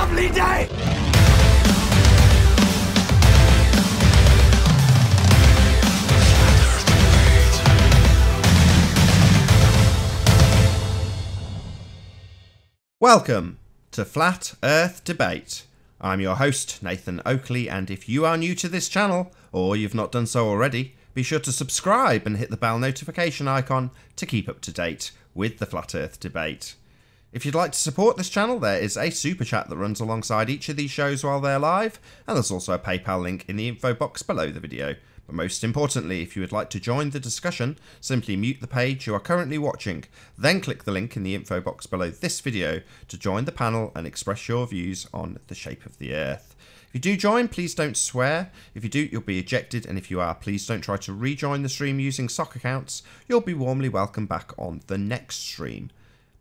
lovely day! Welcome to Flat Earth Debate. I'm your host, Nathan Oakley, and if you are new to this channel, or you've not done so already, be sure to subscribe and hit the bell notification icon to keep up to date with the Flat Earth Debate. If you'd like to support this channel, there is a super chat that runs alongside each of these shows while they're live, and there's also a PayPal link in the info box below the video. But most importantly, if you would like to join the discussion, simply mute the page you are currently watching, then click the link in the info box below this video to join the panel and express your views on the shape of the Earth. If you do join, please don't swear. If you do, you'll be ejected, and if you are, please don't try to rejoin the stream using sock accounts. You'll be warmly welcomed back on the next stream.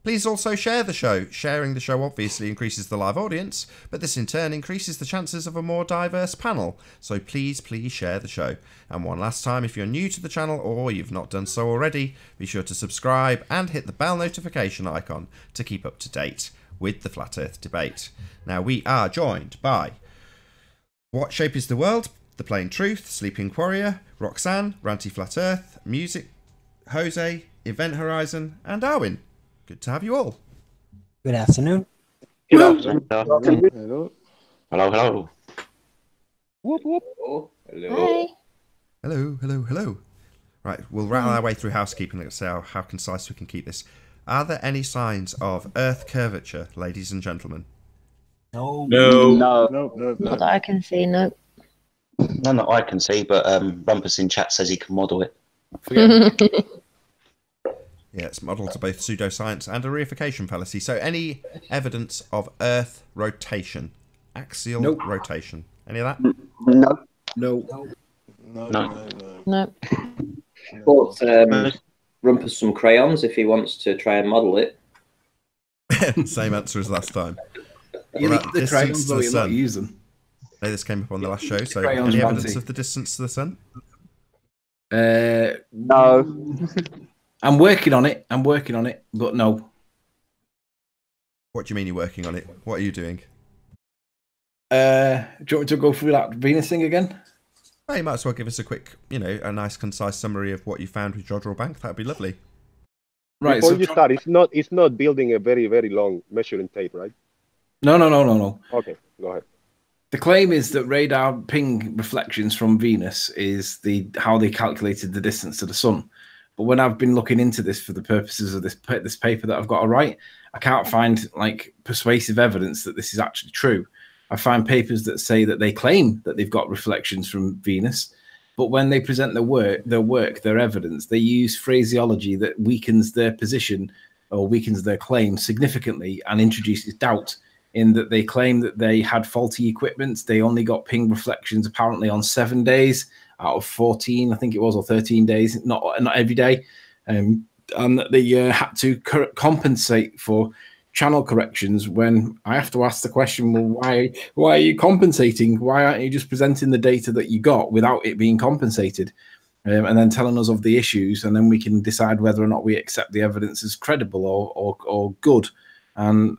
Please also share the show. Sharing the show obviously increases the live audience, but this in turn increases the chances of a more diverse panel. So please share the show. And one last time, if you're new to the channel or you've not done so already, be sure to subscribe and hit the bell notification icon to keep up to date with the Flat Earth Debate. Now we are joined by What Shape is the World, The Plain Truth, Sleeping Warrior, Roxanne, Ranty Flat Earth, Music, Jose, Event Horizon, and Arwin. Good to have you all. Good afternoon. Good afternoon. Hello. Hello, hello. Whoop, whoop. Oh, hello. Hi. Hello. Right, we'll rattle our way through housekeeping. Let's see how concise we can keep this. Are there any signs of Earth curvature, ladies and gentlemen? No. No. Not that I can see, no. None that I can see, but Rumpus in chat says he can model it. Yeah, it's modelled to both pseudoscience and a reification fallacy. So any evidence of Earth rotation? Axial rotation? Any of that? No. Bought Rumpus some crayons if he wants to try and model it. Same answer as last time. You What need about the distance crayons, to but the you're not sun? use them. No, this came up on the last show. So Crayons, any evidence Monty. of the distance to the sun? No. I'm working on it, but no. What do you mean you're working on it? What are you doing? Do you want me to go through that Venus thing again? Well, you might as well give us a quick, a nice concise summary of what you found with Jodrell Bank. That'd be lovely. Right. Before So you start, it's not building a very, very long measuring tape, right? No. Okay, go ahead. The claim is that radar ping reflections from Venus is how they calculated the distance to the sun. But when I've been looking into this for the purposes of this paper that I've got to write, I can't find persuasive evidence that this is actually true. I find papers that say that they claim that they've got reflections from Venus, but when they present their evidence, they use phraseology that weakens their position or weakens their claim significantly and introduces doubt in that they claim that they had faulty equipment. They only got ping reflections apparently on 7 days out of 14, I think it was, or 13 days, not every day, and that they had to compensate for channel corrections. When I have to ask the question, well, why are you compensating? Why aren't you just presenting the data that you got without it being compensated, and then telling us of the issues, and then we can decide whether or not we accept the evidence as credible or good. And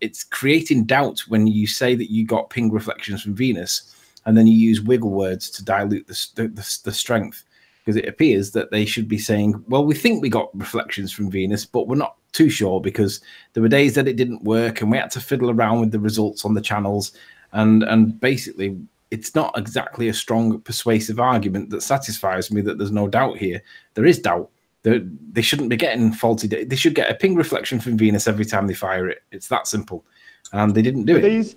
it's creating doubt when you say that you got ping reflections from Venus, and then you use wiggle words to dilute the strength, because it appears that they should be saying, well, we think we got reflections from Venus, but we're not too sure because there were days that it didn't work and we had to fiddle around with the results on the channels. And basically, it's not exactly a strong persuasive argument that satisfies me that there's no doubt here. There is doubt. They shouldn't be getting faulty data. They should get a ping reflection from Venus every time they fire it. It's that simple. And they didn't do it.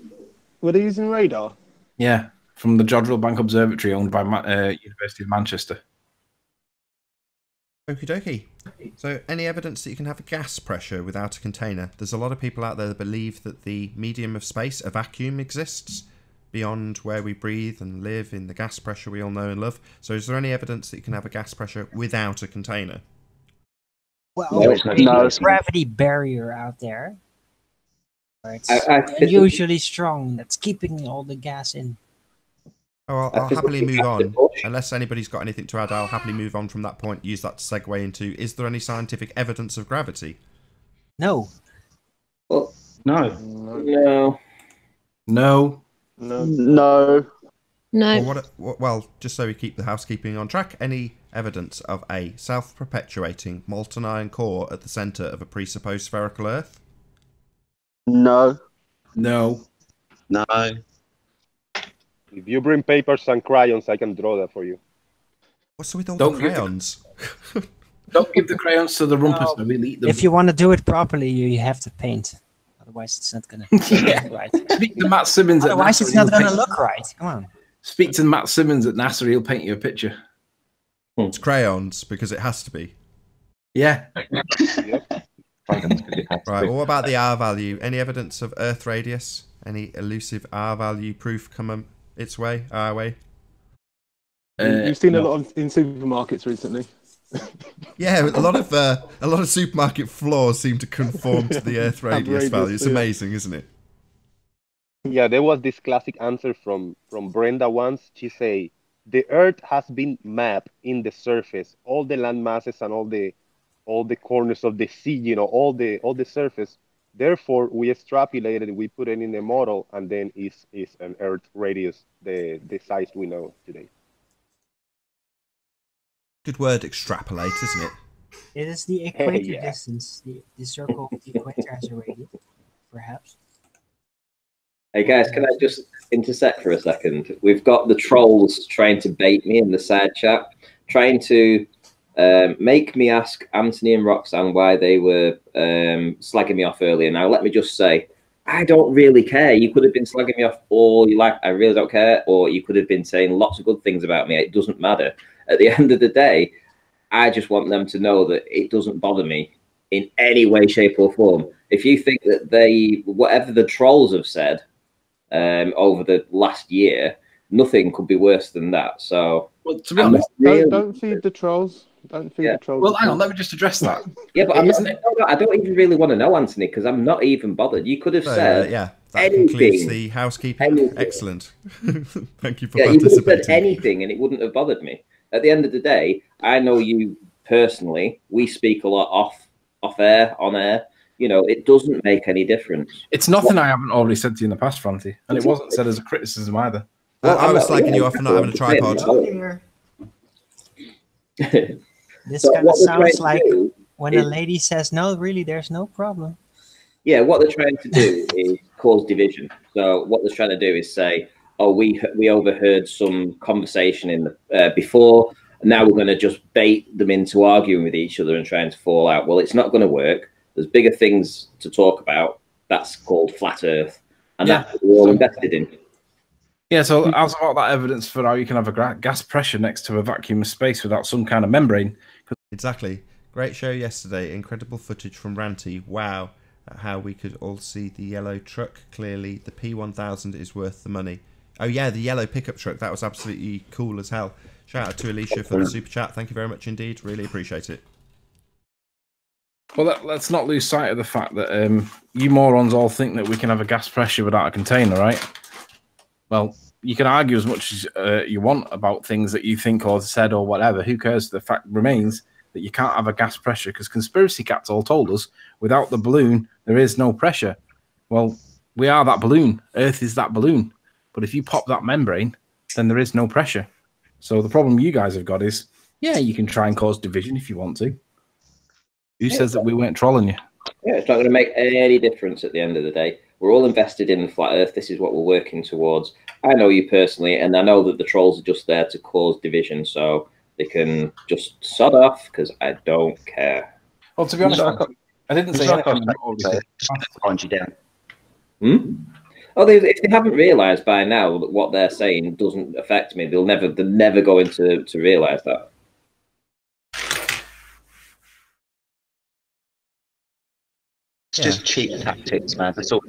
Were they using radar? Yeah, from the Jodrell Bank Observatory owned by University of Manchester. Okie dokie. So any evidence that you can have a gas pressure without a container? There's a lot of people out there that believe that the medium of space, a vacuum, exists beyond where we breathe and live in the gas pressure we all know and love. So is there any evidence that you can have a gas pressure without a container? Well, No. there's a gravity barrier out there. Where it's I unusually strong. That's keeping all the gas in. Oh, I'll happily move on. Unless anybody's got anything to add, I'll happily move on from that point. Use that to segue into, is there any scientific evidence of gravity? No. Well, No. no. No. No. No. No. Well, just so we keep the housekeeping on track, any evidence of a self-perpetuating molten iron core at the centre of a presupposed spherical Earth? No. No. No. If you bring papers and crayons, I can draw that for you. What's with all Don't the give the- crayons? Don't give the crayons to the rumpus. No. We'll eat them. If you want to do it properly, you have to paint. Otherwise, it's not gonna Yeah. look right. Speak to Matt Simmons at Otherwise, NASA. it's not he'll gonna paint- look right. Come on. Speak to Matt Simmons at NASA. He'll paint you a picture. It's crayons, because it has to be. Yeah. Yep. Right, well, what about the R value? Any evidence of Earth radius? Any elusive R value proof come its way, our way? You've seen a no. lot of in supermarkets recently. Yeah, a lot of supermarket floors seem to conform to the Earth radius radius, value. It's yeah. amazing, isn't it? Yeah, there was this classic answer from Brenda once. She say, the Earth has been mapped in the surface, all the land masses and all the corners of the sea, you know, all the surface. Therefore, we extrapolated, we put it in a model, and then is an Earth radius, the size we know today. Good word, extrapolate, isn't it? It is the equator Yeah. distance. The circle of the equator has a radius, perhaps. Hey guys, can I just intersect for a second? We've got the trolls trying to bait me in the side chat, trying to make me ask Anthony and Roxanne why they were slagging me off earlier. Now, let me just say, I don't really care. You could have been slagging me off all you like. I really don't care. Or you could have been saying lots of good things about me. It doesn't matter. At the end of the day, I just want them to know that it doesn't bother me in any way, shape, or form. If you think that whatever the trolls have said over the last year, nothing could be worse than that. So, Well, to be honest, Don't feed the trolls. Don't feed Yeah. the trolls. well, hang on. Let me just address that. yeah, but I don't even really want to know, Anthony, because I'm not even bothered. You could have So, said yeah, that anything. concludes the housekeeping. Anything. Excellent. Thank you for Yeah, you could have participating. said anything and it wouldn't have bothered me. At the end of the day, I know you personally. We speak a lot off air, on air. You know, it doesn't make any difference. It's nothing I haven't already said to you in the past, Franti, and it wasn't said as a criticism either. I was slagging you off for not having a tripod. This So kind of what we're trying sounds to like do when a lady says, "No, really, there's no problem." Yeah, what they're trying to do is cause division. So what they're trying to do is say, "Oh, we overheard some conversation in the before, and now we're going to just bait them into arguing with each other and trying to fall out." Well, it's not going to work. There's bigger things to talk about. That's called flat Earth, and Yeah. that's what we're all invested in. Yeah, so how's about that evidence for how you can have a gas pressure next to a vacuum of space without some kind of membrane? Exactly. Great show yesterday. Incredible footage from Ranty. Wow. At how we could all see the yellow truck. Clearly, the P1000 is worth the money. Oh, yeah, the yellow pickup truck. That was absolutely cool as hell. Shout out to Alicia for the super chat. Thank you very much indeed. Really appreciate it. Well, let's not lose sight of the fact that you morons all think that we can have a gas pressure without a container, right? Well, you can argue as much as you want about things that you think or said or whatever. Who cares? The fact remains that you can't have a gas pressure because conspiracy cats all told us without the balloon, there is no pressure. Well, we are that balloon. Earth is that balloon. But if you pop that membrane, then there is no pressure. So the problem you guys have got is, yeah, you can try and cause division if you want to. Who says that we weren't trolling you? Yeah, it's not going to make any difference at the end of the day. We're all invested in flat Earth. This is what we're working towards. I know you personally, and I know that the trolls are just there to cause division, so they can just sod off because I don't care. Well, to be honest, I didn't say anything. Find you down. Oh, if they haven't realised by now that what they're saying doesn't affect me, they're never going to realise that. It's just cheap tactics, man. That's all.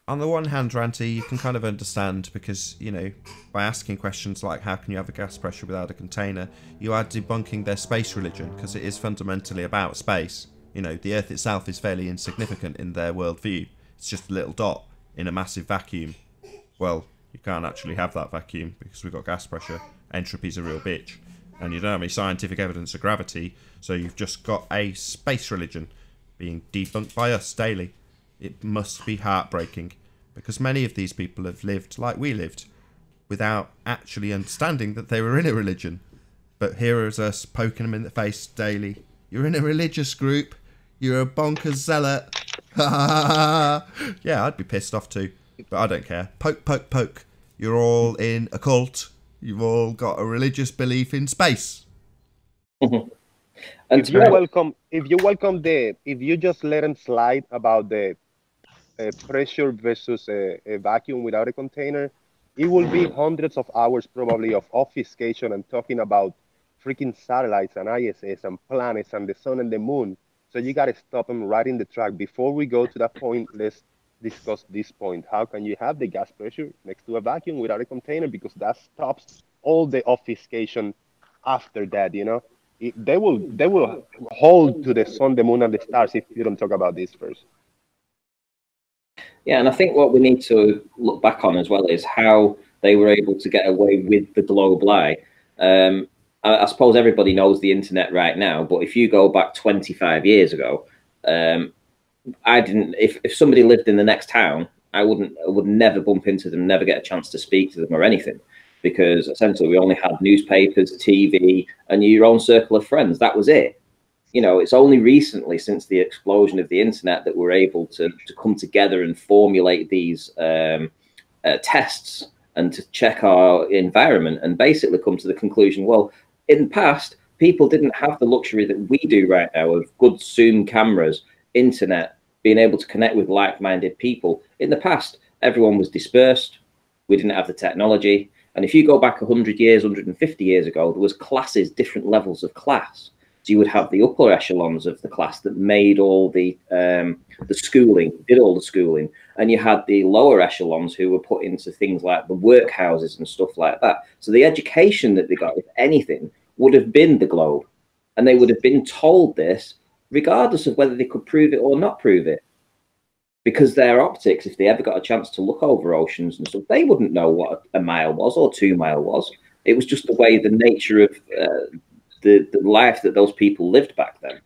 On the one hand, Ranty, you can kind of understand because, you know, by asking questions like how can you have a gas pressure without a container, you are debunking their space religion because it is fundamentally about space. You know, the Earth itself is fairly insignificant in their worldview. It's just a little dot in a massive vacuum. Well, you can't actually have that vacuum because we've got gas pressure. Entropy's a real bitch. And you don't have any scientific evidence of gravity, so you've just got a space religion being debunked by us daily. It must be heartbreaking. because many of these people have lived like we lived without actually understanding that they were in a religion. But here is us poking them in the face daily. You're in a religious group. You're a bonkers zealot. Yeah, I'd be pissed off too, but I don't care. Poke, poke, poke. You're all in a cult. You've all got a religious belief in space. And If you just let them slide about the pressure versus a vacuum without a container, it will be hundreds of hours probably of obfuscation and talking about freaking satellites and ISS and planets and the sun and the moon. So you got to stop them right in the track. Before we go to that point, let's discuss this point. How can you have the gas pressure next to a vacuum without a container? Because that stops all the obfuscation after that, you know? They will hold to the sun, the moon, and the stars if you don't talk about this first. Yeah, and I think what we need to look back on as well is how they were able to get away with the globe lie. I suppose everybody knows the internet right now, but if you go back 25 years ago, I didn't. If somebody lived in the next town, I would never bump into them, never get a chance to speak to them or anything, because essentially we only had newspapers, TV, and your own circle of friends. That was it. You know, it's only recently, since the explosion of the internet, that we're able to come together and formulate these tests and to check our environment and basically come to the conclusion, well, in the past, people didn't have the luxury that we do right now of good Zoom cameras, internet, being able to connect with like-minded people. In the past, everyone was dispersed. We didn't have the technology. And if you go back 100 years, 150 years ago, there was classes, different levels of class. So you would have the upper echelons of the class that made all the schooling, did all the schooling. And you had the lower echelons who were put into things like the workhouses and stuff like that. So the education that they got, if anything, would have been the globe. And they would have been told this regardless of whether they could prove it or not prove it. Because their optics, if they ever got a chance to look over oceans and stuff, they wouldn't know what a mile was or 2 mile was. It was just the way, the nature of the life that those people lived back then,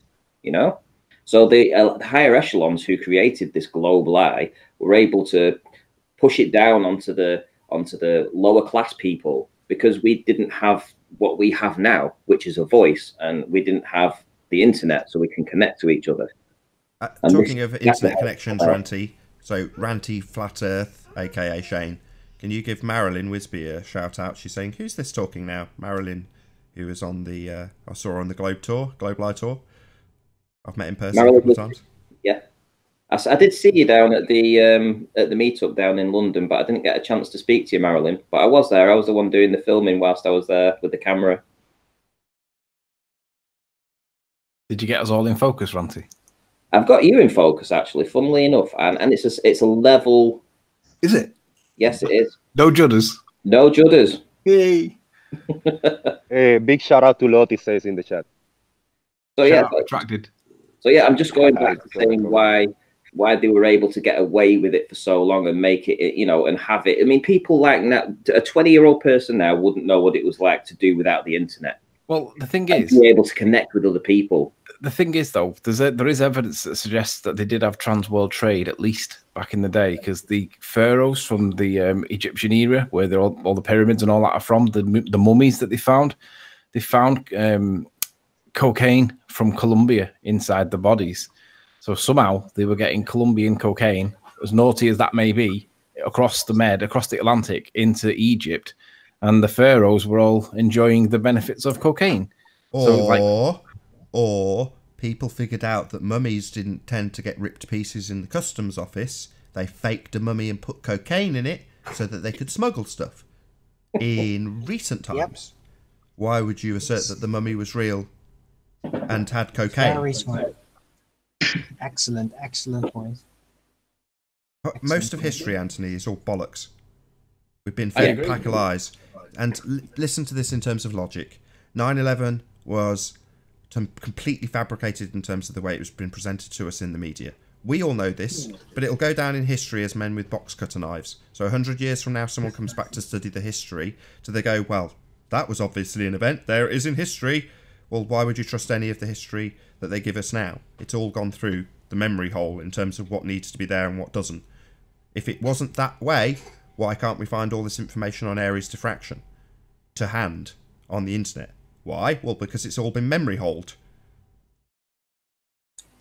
you know? So the higher echelons who created this globe lie were able to push it down onto the lower class people, because we didn't have what we have now, which is a voice, and we didn't have the internet so we can connect to each other. Talking of internet connections, Ranty, so Ranty Flat Earth, aka Shane, can you give Marilyn Wisby a shout out? She's saying, who's this talking now? Marilyn, who was on the, I saw her on the Globe Lie tour. I've met in person a couple of times. Yeah. I did see you down at the meetup down in London, but I didn't get a chance to speak to you, Marilyn. But I was there. I was the one doing the filming whilst I was there with the camera. Did you get us all in focus, Ranty? I've got you in focus, actually, funnily enough, and it's a level. Is it? Yes, it is. No judders. No judders. Yay! Big shout out to Lottie says in the chat. So yeah, attracted. So yeah, I'm just going back to saying why they were able to get away with it for so long and make it, you know, and have it. I mean, people like that, a 20-year-old person now wouldn't know what it was like to do without the internet. Well, the thing is, be able to connect with other people. The thing is, though, there is evidence that suggests that they did have trans-world trade, at least back in the day, because the pharaohs from the Egyptian era, where all the pyramids and all that are from, the mummies that they found cocaine from Colombia inside the bodies. So somehow they were getting Colombian cocaine, as naughty as that may be, across the Atlantic into Egypt, and the pharaohs were all enjoying the benefits of cocaine. Or people figured out that mummies didn't tend to get ripped to pieces in the customs office. They faked a mummy and put cocaine in it so that they could smuggle stuff. In recent times, why would you assert that the mummy was real and had cocaine? Very smart. Excellent point. Most of history, Anthony, is all bollocks. We've been fed a pack of lies. And listen to this in terms of logic. 9/11 was completely fabricated in terms of the way it was been presented to us in the media. We all know this, but it'll go down in history as men with box cutter knives. So 100 years from now, someone comes back to study the history, so they go, well, that was obviously an event. There it is in history. Well, why would you trust any of the history that they give us now? It's all gone through the memory hole in terms of what needs to be there and what doesn't. If it wasn't that way, why can't we find all this information on Aries diffraction to hand on the internet? Why? Well, because it's all been memory holed.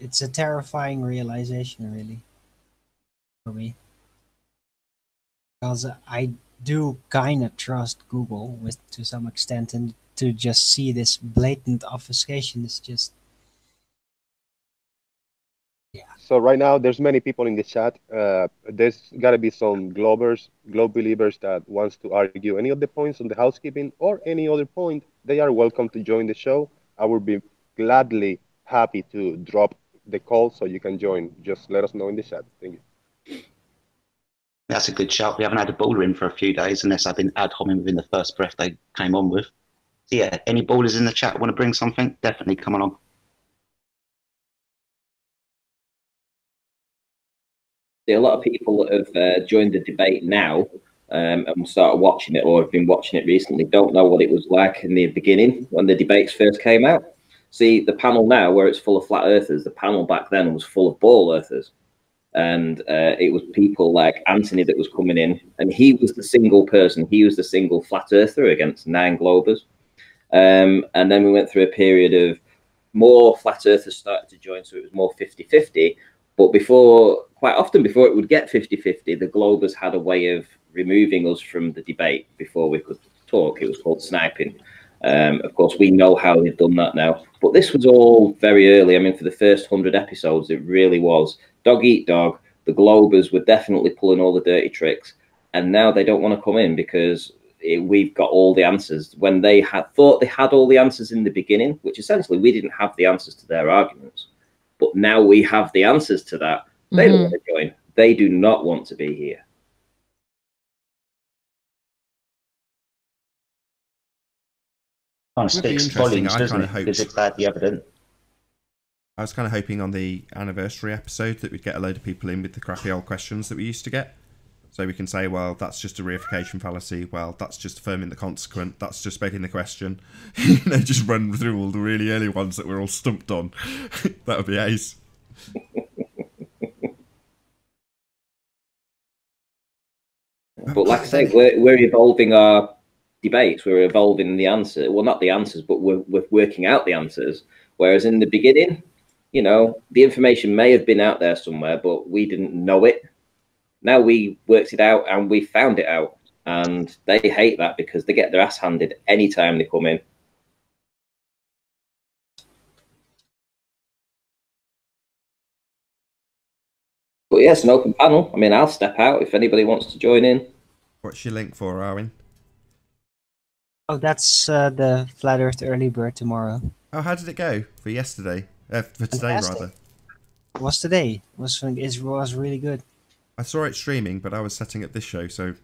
It's a terrifying realization, really, for me. Because I do kind of trust Google to some extent, and to just see this blatant obfuscation is just... So right now, there's many people in the chat. There's got to be some globe believers that wants to argue any of the points on the housekeeping or any other point. They are welcome to join the show. I would be gladly happy to drop the call so you can join. Just let us know in the chat. Thank you. That's a good shout. We haven't had a bowler in for a few days unless I've been ad homing within the first breath they came on with. So yeah, any bowlers in the chat want to bring something? Definitely come along. A lot of people that have joined the debate now and started watching it or have been watching it recently don't know what it was like in the beginning when the debates first came out. See, the panel now, where it's full of flat earthers, the panel back then was full of ball earthers. And it was people like Anthony that was coming in, and he was the single person. He was the single flat earther against 9 globers. And then we went through a period of more flat earthers started to join, so it was more 50-50. But quite often before it would get 50-50, the globers had a way of removing us from the debate before we could talk. It was called sniping. Of course, we know how they've done that now. But this was all very early. I mean, for the first 100 episodes, it really was dog eat dog. The globers were definitely pulling all the dirty tricks. And now they don't want to come in because we've got all the answers. When they thought they had all the answers in the beginning, which essentially we didn't have the answers to their arguments. But now we have the answers to that. They don't want to join. They do not want to be here. Kind of speaks volumes, doesn't it? Because it's badly evident. I was kind of hoping on the anniversary episode that we'd get a load of people in with the crappy old questions that we used to get. So we can say, well, that's just a reification fallacy. Well, that's just affirming the consequent. That's just making the question. You know, just run through all the really early ones that we're all stumped on. That would be ace. But like I say, we're evolving our debates. We're evolving the answer. Well, not the answers, but we're working out the answers. Whereas in the beginning, you know, the information may have been out there somewhere, but we didn't know it. Now we worked it out and we found it out. And they hate that because they get their ass handed anytime they come in. But yes, an open panel. I mean, I'll step out if anybody wants to join in. What's your link for, Arwin? Oh, that's the Flat Earth Early Bird tomorrow. Oh, how did it go for yesterday? For today, rather. It was today. It was really good. I saw it streaming, but I was setting up this show, so,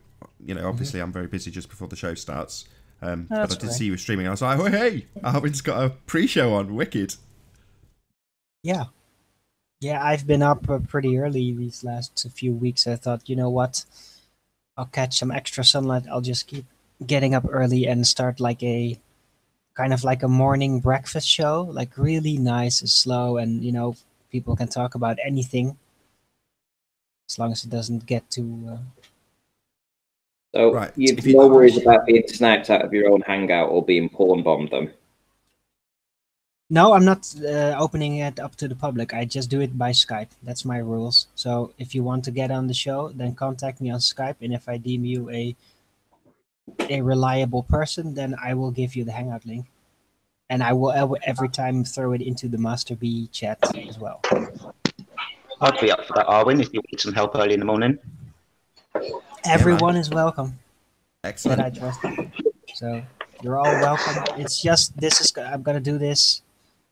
you know, obviously I'm very busy just before the show starts. But I did see you were streaming. I was like, oh, hey, Arwin's got a pre-show on. Wicked. Yeah. Yeah, I've been up pretty early these last few weeks. I thought, you know what? I'll catch some extra sunlight. I'll just keep getting up early and start like a kind of like a morning breakfast show, like really nice and slow, and you know, people can talk about anything as long as it doesn't get too So right. you've no worries about being sniped out of your own hangout or being porn bombed them? No, I'm not opening it up to the public. I just do it by Skype. That's my rules. So if you want to get on the show, then contact me on Skype, and if I deem you a reliable person, then I will give you the Hangout link. And I will every time throw it into the Master B chat as well. I'd be up for that, Arwin, if you need some help early in the morning. Everyone is welcome. Excellent. That I trust. So you're all welcome. It's just I'm gonna do this,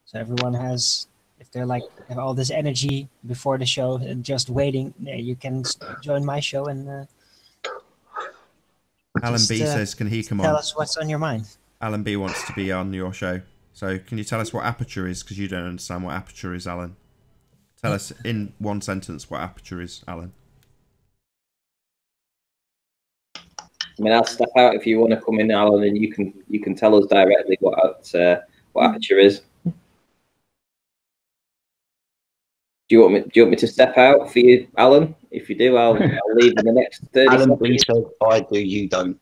so everyone has. If they're like have all this energy before the show and just waiting, you can join my show and. Alan B says, can he come on? Tell us what's on your mind. Alan B wants to be on your show. So can you tell us what aperture is? Because you don't understand what aperture is, Alan. Tell us in one sentence what aperture is, Alan. I mean, I'll step out if you want to come in, Alan, and you can tell us directly what aperture is. Do you want me to step out for you, Alan? If you do, I'll leave in the next 30 Alan seconds. B said, I do, you don't.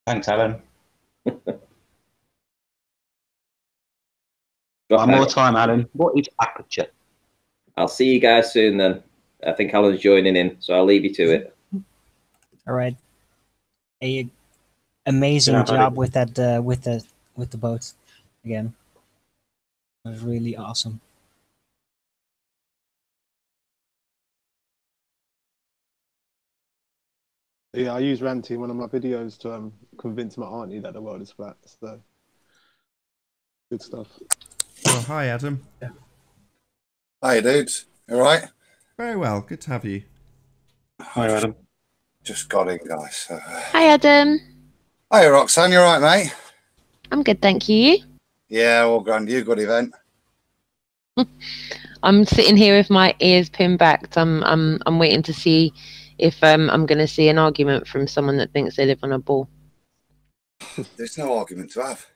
Thanks, Alan. Drop One more out. time, Alan. What is aperture? I'll see you guys soon then. I think Alan's joining in, so I'll leave you to it. All right. Amazing Yeah, buddy. job with that with the boat again. It was really awesome. Yeah, I use Ranty in one of my videos to convince my auntie that the world is flat. So good stuff. Well, hi, Adam. Hi, dudes. You all right? Very well. Good to have you. Hi, Adam. Just got in, guys. Hi, Adam. Hi, Roxanne. You all right, mate? I'm good, thank you. Yeah, all grand. You good event? I'm sitting here with my ears pinned back. I'm waiting to see if I'm going to see an argument from someone that thinks they live on a ball. There's no argument to have.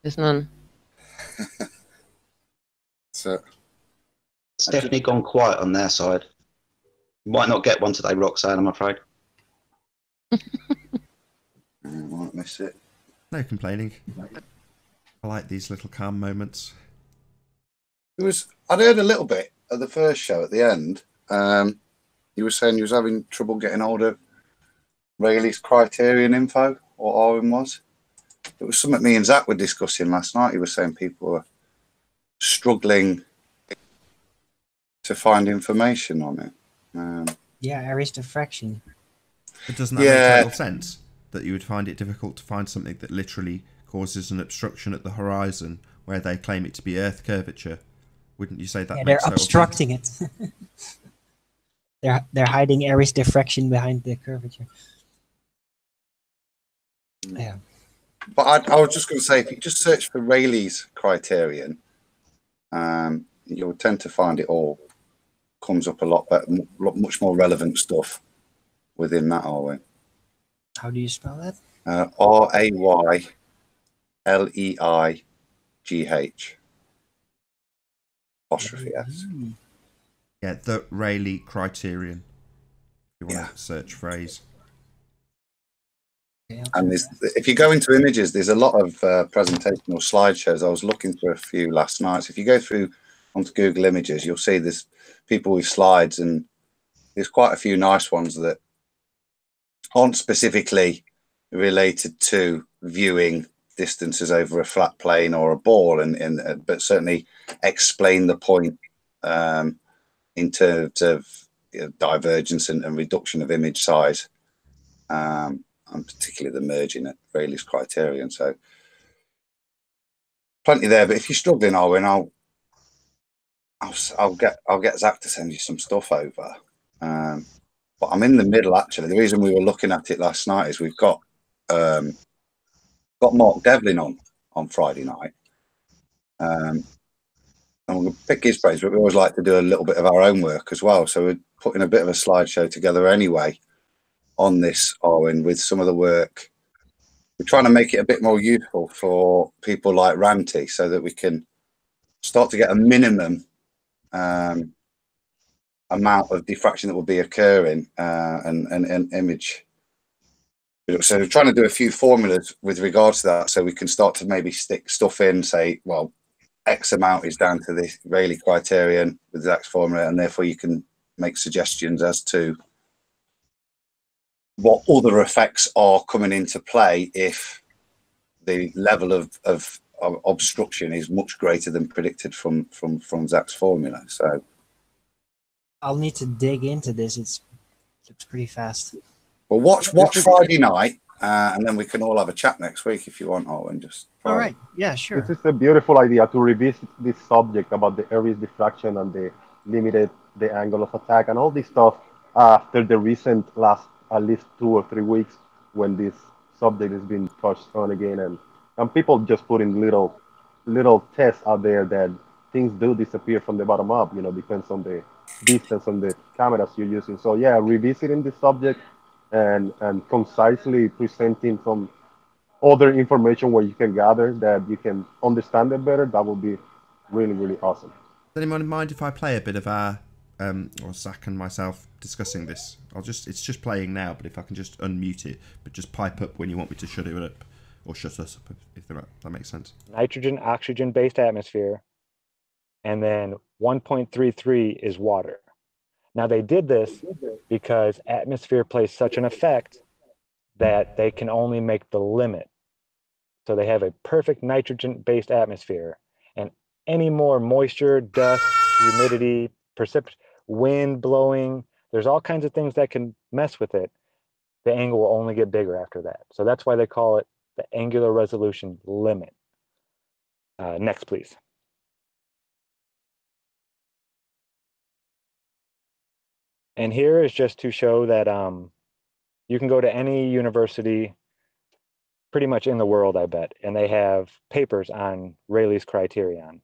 There's none. So It's definitely gone quiet on their side. Might not get one today, Roxanne, I'm afraid. I might miss it. No complaining. I like these little calm moments. I'd heard a little bit at the first show at the end. He was saying he was having trouble getting hold of Rayleigh's criterion info, or Owen was. It was something me and Zach were discussing last night. He was saying people were struggling to find information on it. Yeah, Aries diffraction. But doesn't that make total sense? That you would find it difficult to find something that literally causes an obstruction at the horizon where they claim it to be Earth curvature. Wouldn't you say that Yeah, makes they're total obstructing it. They're hiding Aries diffraction behind the curvature. Yeah. But I was just going to say, if you just search for Rayleigh's criterion, you'll tend to find it all comes up a lot better, much more relevant stuff within that, are we? How do you spell that? Rayleigh apostrophe S. Yeah, the Rayleigh criterion. If you want to search phrase. And if you go into images, there's a lot of presentational slideshows. I was looking for a few last night. So if you go through onto Google Images, you'll see there's people with slides, and there's quite a few nice ones that aren't specifically related to viewing distances over a flat plane or a ball, but certainly explain the point in terms of divergence and reduction of image size. And particularly the merging at Rayleigh's criterion. So plenty there. But if you're struggling, Owen, I'll get Zach to send you some stuff over. But I'm in the middle actually. The reason we were looking at it last night is we've got Mark Devlin on Friday night. And we're going to pick his brains, but we always like to do a little bit of our own work as well. So we're putting a bit of a slideshow together anyway on this, Owen, with some of the work. We're trying to make it a bit more useful for people like Ranty so that we can start to get a minimum amount of diffraction that will be occurring and image. So we're trying to do a few formulas with regards to that so we can start to maybe stick stuff in, say, well, X amount is down to this Rayleigh criterion with Zach's formula, and therefore you can make suggestions as to what other effects are coming into play if the level of obstruction is much greater than predicted from Zach's formula. So I'll need to dig into this. It's pretty fast. Well, watch Friday night, and then we can all have a chat next week if you want, Owen. Just all right. Yeah, sure. This is a beautiful idea to revisit this subject about the Aries diffraction and the angle of attack and all this stuff after the recent last at least 2 or 3 weeks when this subject has been touched on again, and people just putting little tests out there that things do disappear from the bottom up. Depends on the distance on the cameras you're using. So yeah, revisiting the subject and concisely presenting some other information where you can gather that you can understand it better, that would be really, really awesome. Does anyone mind if I play a bit of our or Zach and myself discussing this. It's just playing now, but if I can just unmute it, but just pipe up when you want me to shut it up, or shut us up, if that makes sense. Nitrogen, oxygen-based atmosphere, and then 1.33 is water. Now they did this because atmosphere plays such an effect that they can only make the limit. So they have a perfect nitrogen-based atmosphere, and any more moisture, dust, humidity, wind blowing, there's all kinds of things that can mess with it. The angle will only get bigger after that. So that's why they call it the angular resolution limit. Next, please. And here is just to show that you can go to any university pretty much in the world, I bet, and they have papers on Rayleigh's criterion.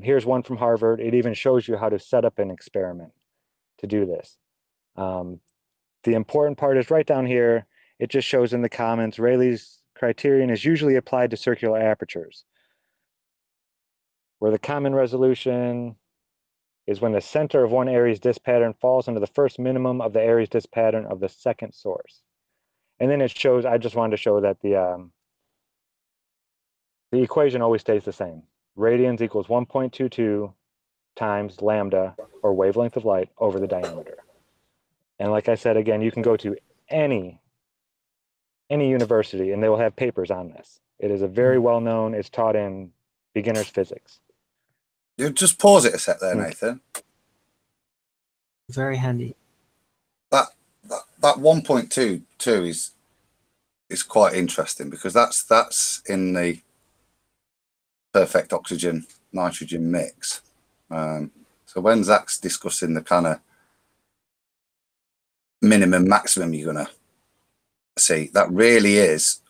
Here's one from Harvard. It even shows you how to set up an experiment to do this. The important part is right down here. It just shows in the comments, Rayleigh's criterion is usually applied to circular apertures, where the common resolution is when the center of one Aries disk pattern falls into the first minimum of the Aries disk pattern of the second source. And then it shows, I just wanted to show that the equation always stays the same. Radians equals 1.22 times lambda, or wavelength of light, over the diameter. And like I said, again, you can go to any university and they will have papers on this. It is a very well-known, it's taught in beginner's physics. You just pause it a sec there, Nathan. Very handy. That 1.22 is quite interesting, because that's in the perfect oxygen nitrogen mix. So when Zach's discussing the kind of minimum maximum you're gonna see, that really is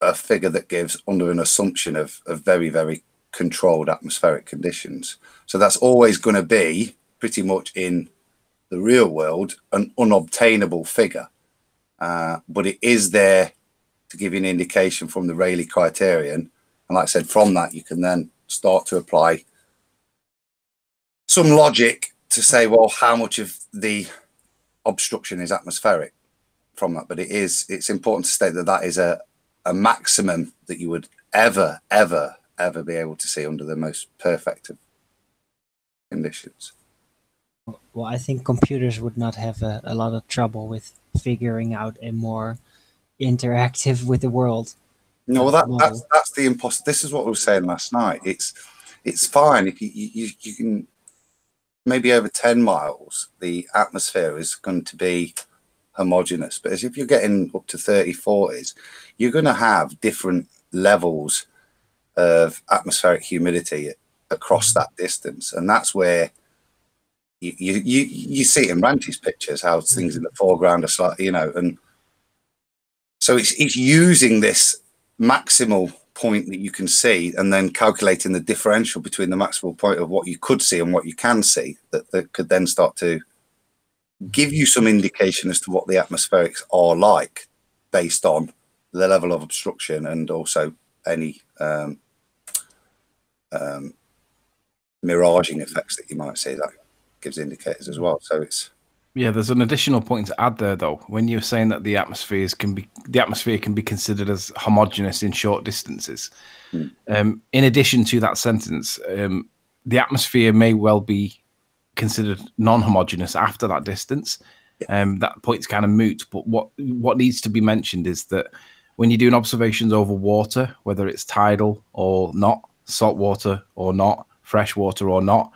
a figure that gives under an assumption of very, very controlled atmospheric conditions. So that's always going to be pretty much in the real world an unobtainable figure, but it is there to give you an indication from the Rayleigh criterion. And like I said, from that you can then start to apply some logic to say, well, how much of the obstruction is atmospheric from that. But it's important to state that that is a maximum that you would ever be able to see under the most perfect of conditions. Well, I think computers would not have a lot of trouble with figuring out a more interactive with the world. No, well, that's the impossible. This is what we were saying last night. It's fine if you can, maybe over 10 miles, the atmosphere is going to be homogeneous. But as if you're getting up to 30, 40s, you're going to have different levels of atmospheric humidity across that distance. And that's where you see it in Ranty's pictures, how things in the foreground are slightly, and so it's using this maximal point that you can see and then calculating the differential between the maximal point of what you could see and what you can see that could then start to give you some indication as to what the atmospherics are like based on the level of obstruction and also any miraging effects that you might see. That gives indicators as well. So it's there's an additional point to add there, though. When you're saying that the atmosphere can be considered as homogeneous in short distances, in addition to that sentence, the atmosphere may well be considered non-homogeneous after that distance. That point's kind of moot. But what needs to be mentioned is that when you're doing observations over water, whether it's tidal or not, salt water or not, fresh water or not,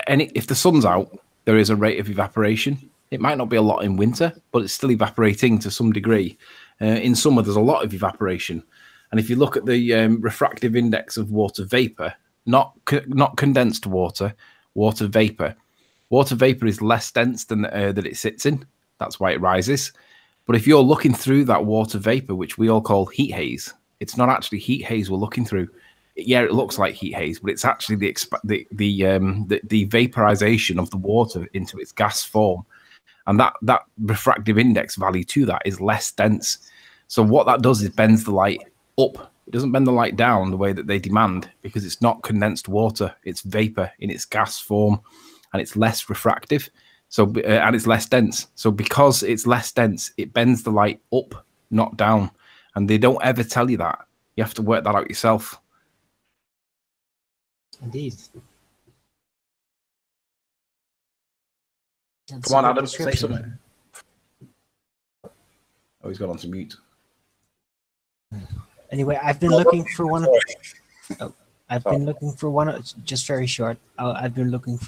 and if the sun's out, there is a rate of evaporation. It might not be a lot in winter, but it's still evaporating to some degree. In summer, there's a lot of evaporation. And if you look at the refractive index of water vapor, not condensed water, water vapor is less dense than the air that it sits in. That's why it rises. But if you're looking through that water vapor, which we all call heat haze, it's not actually heat haze we're looking through. Yeah, it looks like heat haze, but it's actually the vaporization of the water into its gas form, and that refractive index value to that is less dense. So what that does is bends the light up. It doesn't bend the light down the way that they demand, because it's not condensed water; it's vapor in its gas form, and it's less refractive. So and it's less dense. So because it's less dense, it bends the light up, not down. And they don't ever tell you that. You have to work that out yourself. Indeed. Come on, Adam, say something. Oh, he's got on to mute. Anyway, I've been looking for one. I've been looking for one. Just very short. I've been looking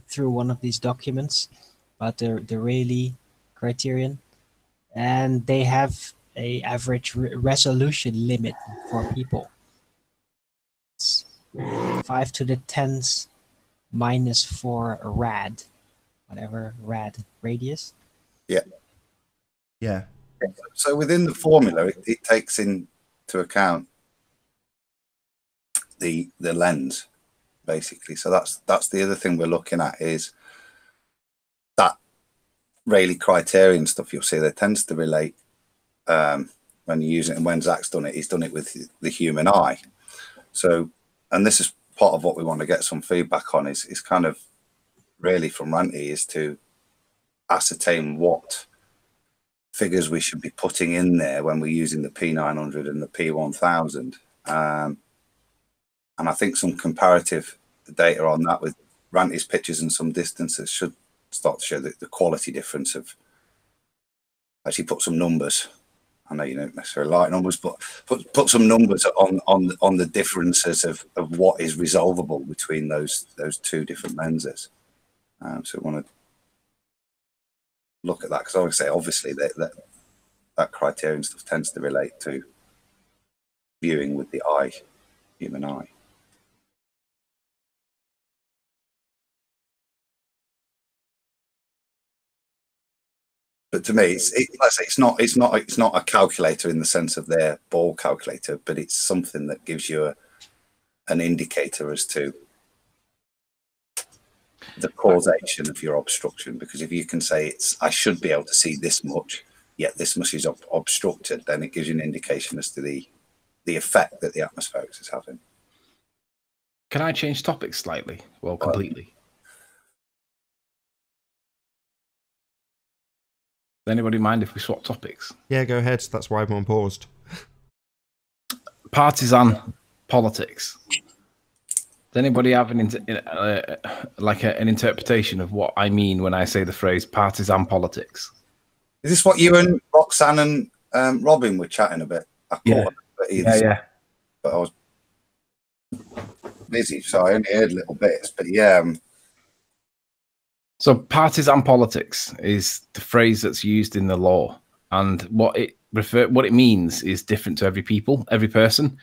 through one of these documents about the Rayleigh criterion, and they have a average resolution limit for people. It's 5 to the 10s minus 4 rad, whatever rad radius. Yeah. Yeah. So within the formula, it takes into account the lens, basically. So that's the other thing we're looking at is that Rayleigh criterion stuff. You'll see that tends to relate when you use it, and when Zach's done it, he's done it with the human eye. So, and this is part of what we want to get some feedback on is kind of really from Ranty is to ascertain what figures we should be putting in there when we're using the P900 and the P1000. And I think some comparative data on that with Ranty's pictures and some distances should start to show the quality difference of actually put some numbers. I know you don't necessarily like numbers, but put some numbers on the differences of what is resolvable between those two different lenses. So we want to look at that because I would say obviously that criterion stuff tends to relate to viewing with the eye, human eye. But to me, it's not a calculator in the sense of their ball calculator, but it's something that gives you an indicator as to the causation of your obstruction. Because if you can say I should be able to see this much, yet this much is obstructed, then it gives you an indication as to the effect that the atmospherics is having. Can I change topics slightly? Well, completely. Does anybody mind if we swap topics? Yeah, go ahead. That's why everyone paused. Partisan politics. Does anybody have an interpretation of what I mean when I say the phrase partisan politics? Is this what you and Roxanne and Robin were chatting about? Yeah. But I was busy, so I only heard little bits. But yeah. So partisan politics is the phrase that's used in the law, and what it means is different to every person,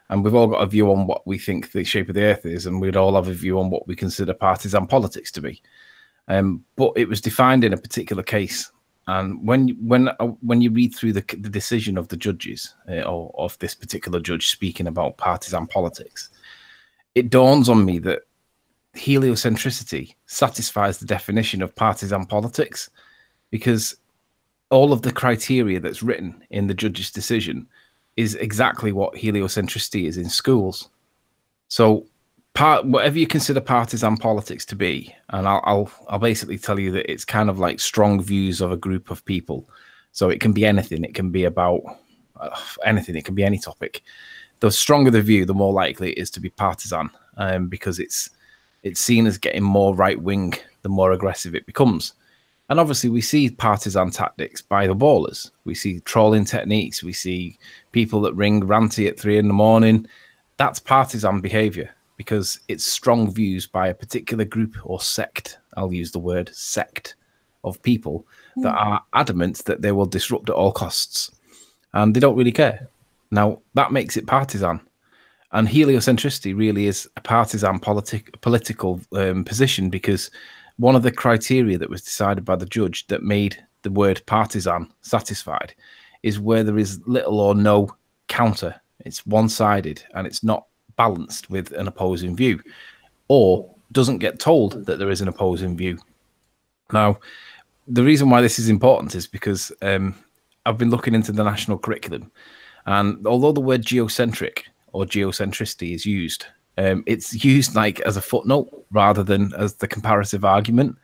and we've all got a view on what we think the shape of the earth is, and we'd all have a view on what we consider partisan politics to be. But it was defined in a particular case, and when you read through the decision of the judges or of this particular judge speaking about partisan politics, it dawns on me that heliocentricity satisfies the definition of partisan politics, because all of the criteria that's written in the judge's decision is exactly what heliocentricity is in schools. So whatever you consider partisan politics to be, and I'll basically tell you that it's kind of like strong views of a group of people. So it can be anything. It can be about anything. It can be any topic. The stronger the view, the more likely it is to be partisan, because it's seen as getting more right-wing the more aggressive it becomes. And obviously we see partisan tactics by the ballers. We see trolling techniques. We see people that ring Ranty at 3 in the morning. That's partisan behavior because it's strong views by a particular group or sect. I'll use the word sect of people that are adamant that they will disrupt at all costs. And they don't really care. Now, that makes it partisan. And heliocentricity really is a partisan political position, because one of the criteria that was decided by the judge that made the word partisan satisfied is where there is little or no counter. It's one-sided and it's not balanced with an opposing view, or doesn't get told that there is an opposing view. Now, the reason why this is important is because I've been looking into the national curriculum, and although the word geocentric or geocentricity is used, It's used like as a footnote rather than as the comparative argument.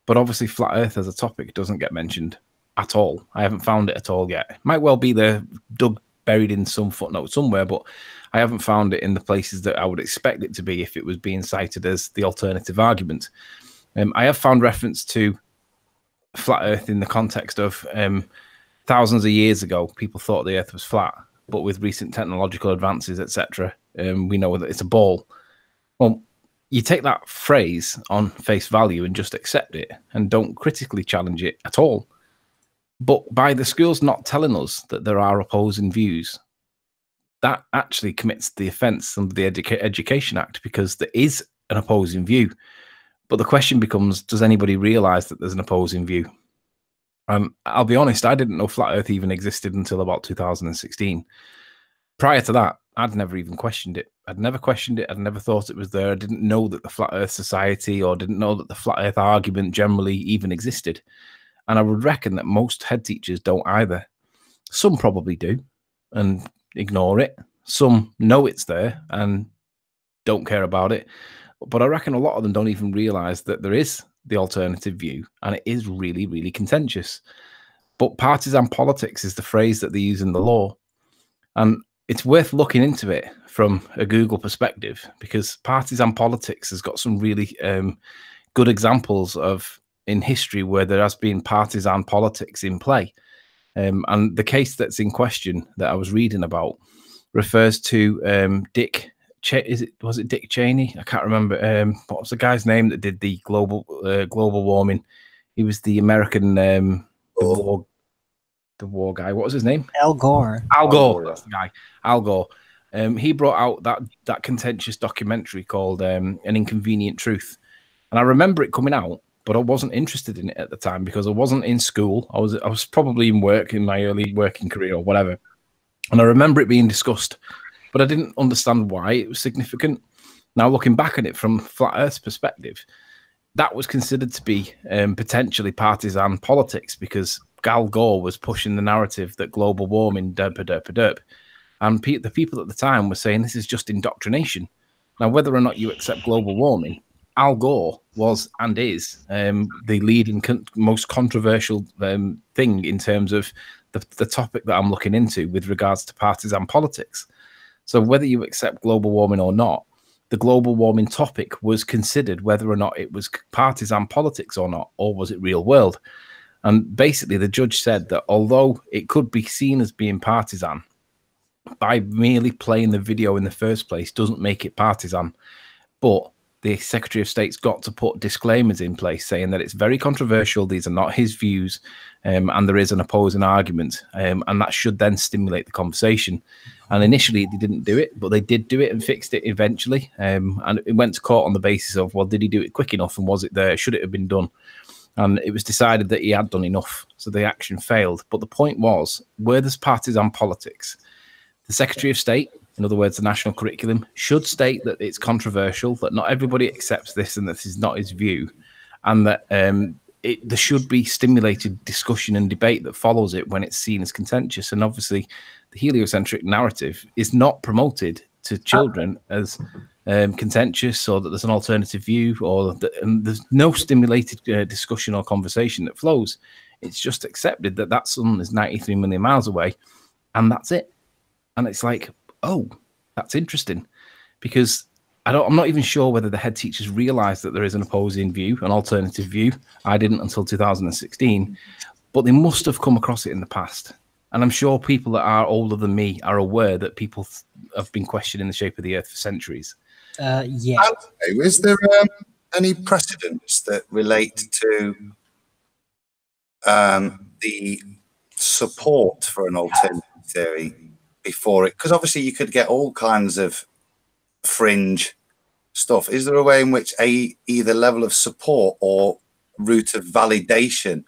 But obviously, flat Earth as a topic doesn't get mentioned at all. I haven't found it at all yet. It might well be there, buried in some footnote somewhere, but I haven't found it in the places that I would expect it to be if it was being cited as the alternative argument. I have found reference to flat Earth in the context of thousands of years ago, people thought the Earth was flat, but with recent technological advances, etc., we know that it's a ball. Well, you take that phrase on face value and just accept it and don't critically challenge it at all. But by the schools not telling us that there are opposing views, that actually commits the offence under the Education Act, because there is an opposing view. But the question becomes, does anybody realise that there's an opposing view? I'll be honest, I didn't know flat Earth even existed until about 2016. Prior to that, I'd never even questioned it. I'd never questioned it. I'd never thought it was there. I didn't know that the Flat Earth Society or didn't know that the Flat Earth argument generally even existed. And I would reckon that most head teachers don't either. Some probably do and ignore it. Some know it's there and don't care about it. But I reckon a lot of them don't even realise that there is the alternative view, and it is really, really contentious. But partisan politics is the phrase that they use in the law. And it's worth looking into it from a Google perspective, because partisan politics has got some really good examples of in history where there has been partisan politics in play. And the case that's in question that I was reading about refers to Dick. Was it Dick Cheney? I can't remember. What was the guy's name that did the global warming? He was the American the war guy. What was his name? Al Gore. Al Gore. That's the guy. Al Gore. He brought out that contentious documentary called An Inconvenient Truth, and I remember it coming out, but I wasn't interested in it at the time because I wasn't in school. I was probably in work, in my early working career or whatever, and I remember it being discussed, but I didn't understand why it was significant. Now, looking back at it from Flat Earth's perspective, that was considered to be potentially partisan politics because Al Gore was pushing the narrative that global warming, derp. And the people at the time were saying this is just indoctrination. Now, whether or not you accept global warming, Al Gore was and is the leading, most controversial thing in terms of the topic that I'm looking into with regards to partisan politics. So whether you accept global warming or not, the global warming topic was considered whether or not it was partisan politics or not, or was it real world? And basically the judge said that although it could be seen as being partisan, by merely playing the video in the first place doesn't make it partisan. But the Secretary of State's got to put disclaimers in place saying that it's very controversial, these are not his views, and there is an opposing argument, and that should then stimulate the conversation. And initially they didn't do it, but they did do it and fixed it eventually. And it went to court on the basis of, well, did he do it quick enough and was it there? Should it have been done? And it was decided that he had done enough, so the action failed. But the point was, where there's partisan politics, the Secretary of State, in other words, the national curriculum, should state that it's controversial, that not everybody accepts this and that this is not his view, and that there should be stimulated discussion and debate that follows it when it's seen as contentious. And obviously, the heliocentric narrative is not promoted to children as contentious or that there's an alternative view or that there's no stimulated discussion or conversation that flows. It's just accepted that that sun is 93 million miles away and that's it. And it's like, oh, that's interesting, because I'm not even sure whether the head teachers realise that there is an opposing view, an alternative view. I didn't until 2016, but they must have come across it in the past. And I'm sure people that are older than me are aware that people have been questioning the shape of the Earth for centuries. Yeah. Okay. Is there any precedents that relate to the support for an alternative theory before it? Because obviously you could get all kinds of fringe stuff. Is there a way in which either level of support or route of validation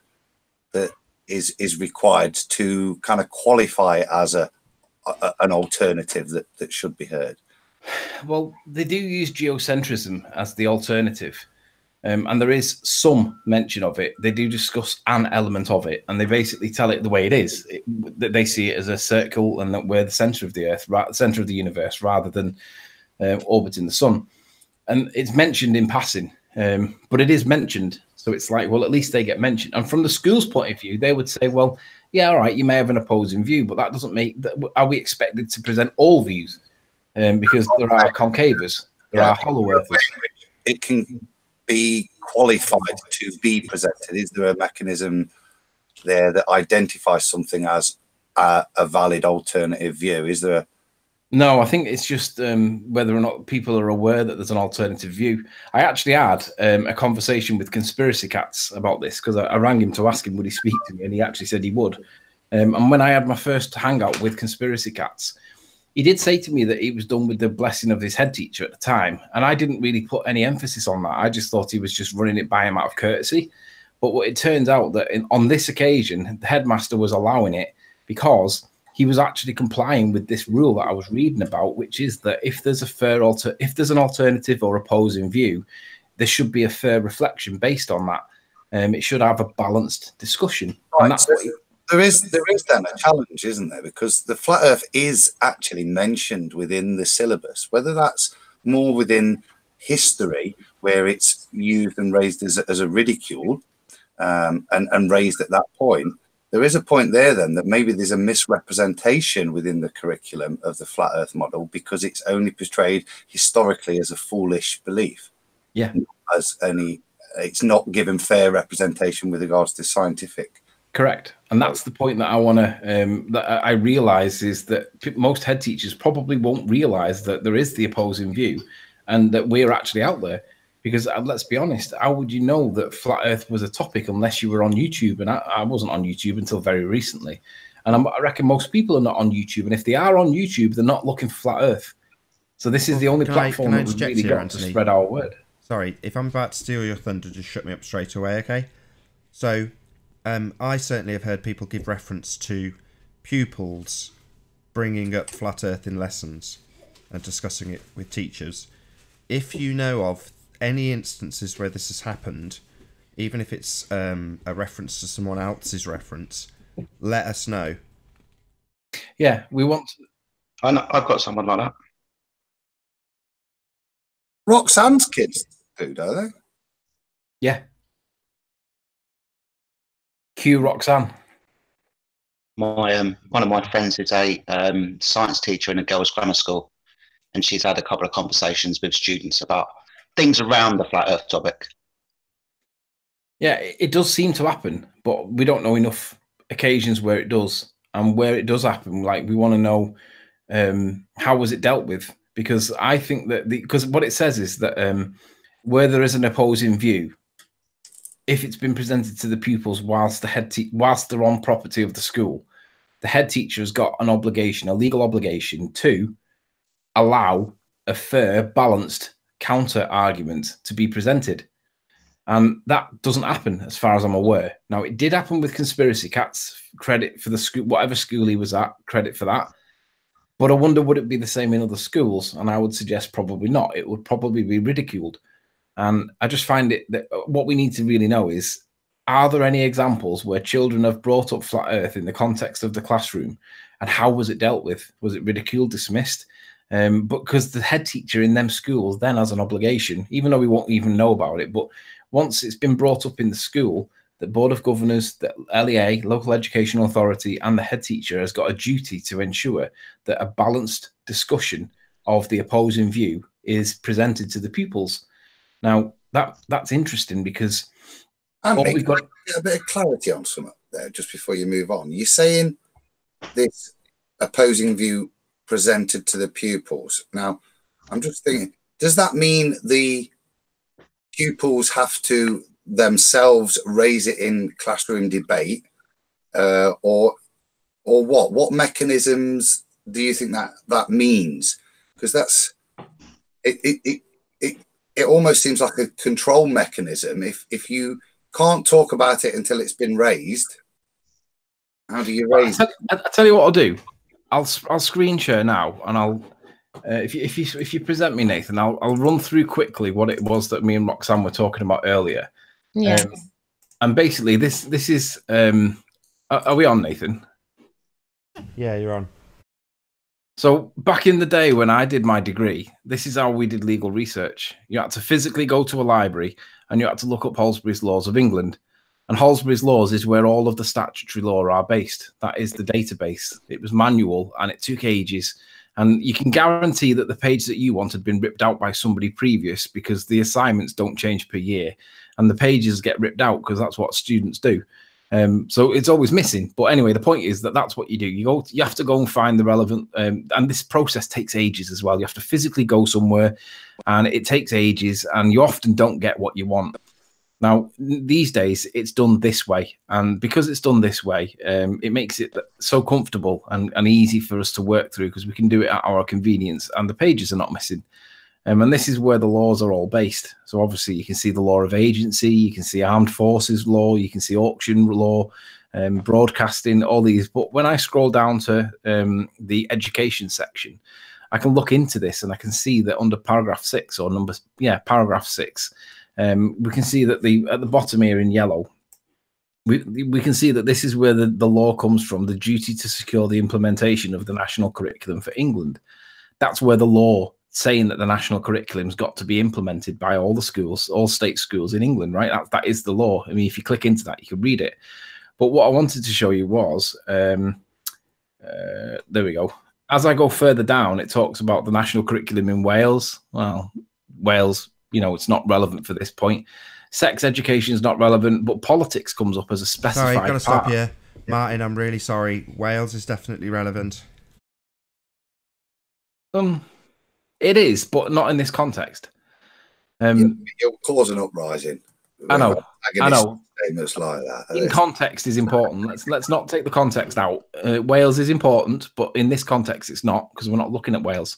that is required to kind of qualify as an alternative that should be heard? Well, they do use geocentrism as the alternative, and there is some mention of it. They do discuss an element of it, and they basically tell it the way it is. That they see it as a circle, and that we're the center of the Earth, center of the universe, rather than orbiting the sun. And it's mentioned in passing, but it is mentioned. So it's like, well, at least they get mentioned. And from the school's point of view, they would say, well, yeah, all right, you may have an opposing view, but that doesn't make, are we expected to present all views? Because there are concavers, there are hollow earthers. It can be qualified to be presented. Is there a mechanism there that identifies something as a valid alternative view? Is there a... No, I think it's just whether or not people are aware that there's an alternative view. I actually had a conversation with Conspiracy Cats about this, because I rang him to ask him would he speak to me, and he actually said he would. And when I had my first hangout with Conspiracy Cats, he did say to me that it was done with the blessing of his head teacher at the time, and I didn't really put any emphasis on that. I just thought he was just running it by him out of courtesy. But what it turns out that on this occasion, the headmaster was allowing it because he was actually complying with this rule that I was reading about, which is that if there's if there's an alternative or opposing view, there should be a fair reflection based on that. It should have a balanced discussion. Right, And that's so what there is then a challenge, isn't there? Because the flat Earth is actually mentioned within the syllabus, whether that's more within history, where it's used and raised as a ridicule, and raised at that point. There is a point there then that maybe there's a misrepresentation within the curriculum of the flat Earth model because it's only portrayed historically as a foolish belief. Yeah. It's not given fair representation with regards to scientific. Correct. And that's the point that I want to, that I realize is that most head teachers probably won't realize that there is the opposing view and that we're actually out there. Because let's be honest, how would you know that flat Earth was a topic unless you were on YouTube? And I wasn't on YouTube until very recently. And I reckon most people are not on YouTube. And if they are on YouTube, they're not looking for flat Earth. So this is the only platform that we've really got to spread our word. Sorry, if I'm about to steal your thunder, just shut me up straight away, okay? So I certainly have heard people give reference to pupils bringing up flat Earth in lessons and discussing it with teachers. If you know of any instances where this has happened, even if it's a reference to someone else's reference, let us know. Yeah, we want to... I know, I've got someone like that. Roxanne's kids do, don't they? Yeah. Cue Roxanne. My one of my friends is a science teacher in a girls' grammar school, and she's had a couple of conversations with students about things around the flat Earth topic. Yeah, it does seem to happen, but we don't know enough occasions where it does, and where it does happen. Like, we want to know how was it dealt with, because I think that because what it says is that where there is an opposing view, if it's been presented to the pupils whilst whilst they're on property of the school, the head teacher has got an obligation, a legal obligation, to allow a fair, balanced counter argument to be presented. And that doesn't happen as far as I'm aware. Now, it did happen with Conspiracy Cats. Credit for the school, whatever school he was at, credit for that. But I wonder, would it be the same in other schools? And I would suggest probably not. It would probably be ridiculed. And I just find it that what we need to really know is, are there any examples where children have brought up flat Earth in the context of the classroom, and how was it dealt with? Was it ridiculed, dismissed? But because the head teacher in them schools then has an obligation, even though we won't even know about it, but once it's been brought up in the school, the Board of Governors, the LEA, Local Educational Authority, and the head teacher has got a duty to ensure that a balanced discussion of the opposing view is presented to the pupils. Now, that's interesting, because we've got a bit of clarity on something there just before you move on. You're saying this opposing view presented to the pupils. Now, I'm just thinking, does that mean the pupils have to themselves raise it in classroom debate, or what mechanisms do you think that means? Because that's it almost seems like a control mechanism. If you can't talk about it until it's been raised, how do you raise it? I'll tell you what I'll do. I'll screen share now, and I'll if you present me, Nathan, I'll run through quickly what it was that me and Roxanne were talking about earlier. Yeah. And basically, this is are we on, Nathan? Yeah, you're on. So back in the day when I did my degree, this is how we did legal research. You had to physically go to a library and you had to look up Halsbury's Laws of England. And Halsbury's Laws is where all of the statutory law are based. That is the database. It was manual and it took ages. And you can guarantee that the page that you want had been ripped out by somebody previous, because the assignments don't change per year. And the pages get ripped out because that's what students do. So it's always missing. But anyway, the point is that that's what you do. You have to go and find the relevant, and this process takes ages as well. You have to physically go somewhere, and it takes ages, and you often don't get what you want. Now, these days, it's done this way, and because it's done this way, it makes it so comfortable and easy for us to work through, because we can do it at our convenience, and the pages are not missing. And this is where the laws are all based. So obviously you can see the law of agency, you can see armed forces law, you can see auction law, broadcasting, all these. But when I scroll down to the education section, I can look into this and I can see that under paragraph 6 or paragraph 6, we can see that at the bottom here in yellow, we can see that this is where the law comes from, the duty to secure the implementation of the national curriculum for England. That's where the law saying that the national curriculum's got to be implemented by all the schools, all state schools in England, right? That is the law. I mean, if you click into that, you can read it. But what I wanted to show you was, there we go. As I go further down, it talks about the national curriculum in Wales. Well, Wales, you know, it's not relevant for this point. Sex education is not relevant, but politics comes up as a specified Sorry, got to stop part. you. Martin, I'm really sorry. Wales is definitely relevant. It is, but not in this context. You'll cause an uprising. I know. Statements like that. In context is important. Let's not take the context out. Wales is important, but in this context, it's not, because we're not looking at Wales.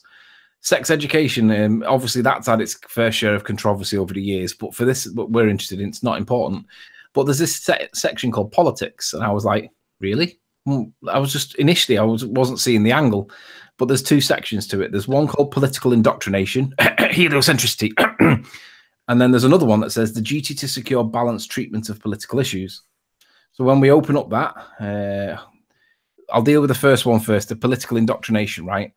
Sex education, obviously, that's had its fair share of controversy over the years. But for this, what we're interested in, it's not important. But there's this section called politics, and I was like, really? I was just initially I wasn't seeing the angle. But there's two sections to it. There's one called political indoctrination, heliocentricity, and then there's another one that says the duty to secure balanced treatment of political issues. So when we open up that, I'll deal with the first one first, the political indoctrination, right?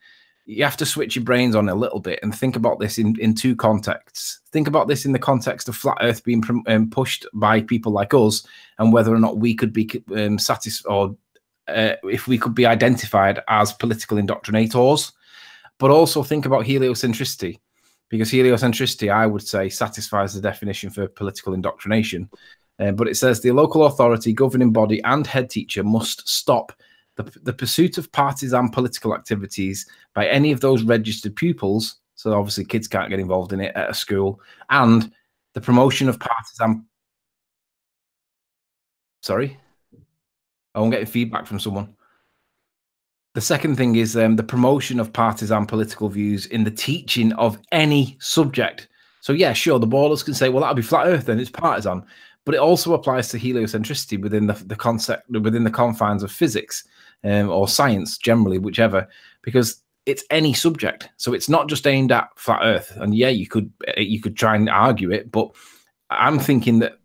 You have to switch your brains on a little bit and think about this in two contexts. Think about this in the context of flat Earth being pushed by people like us, and whether or not we could be satisfied, or if we could be identified as political indoctrinators. But also think about heliocentricity, because heliocentricity, I would say, satisfies the definition for political indoctrination. But it says the local authority, governing body, and head teacher must stop the pursuit of partisan political activities by any of those registered pupils. So obviously kids can't get involved in it at a school, and the promotion of partisan. Sorry? I'm getting feedback from someone. The second thing is the promotion of partisan political views in the teaching of any subject. So yeah, sure, the ballers can say, well, that'll be flat Earth, then it's partisan. But it also applies to heliocentricity within the concept, within the confines of physics or science, generally, whichever, because it's any subject. So it's not just aimed at flat Earth. And yeah, you could try and argue it, but I'm thinking that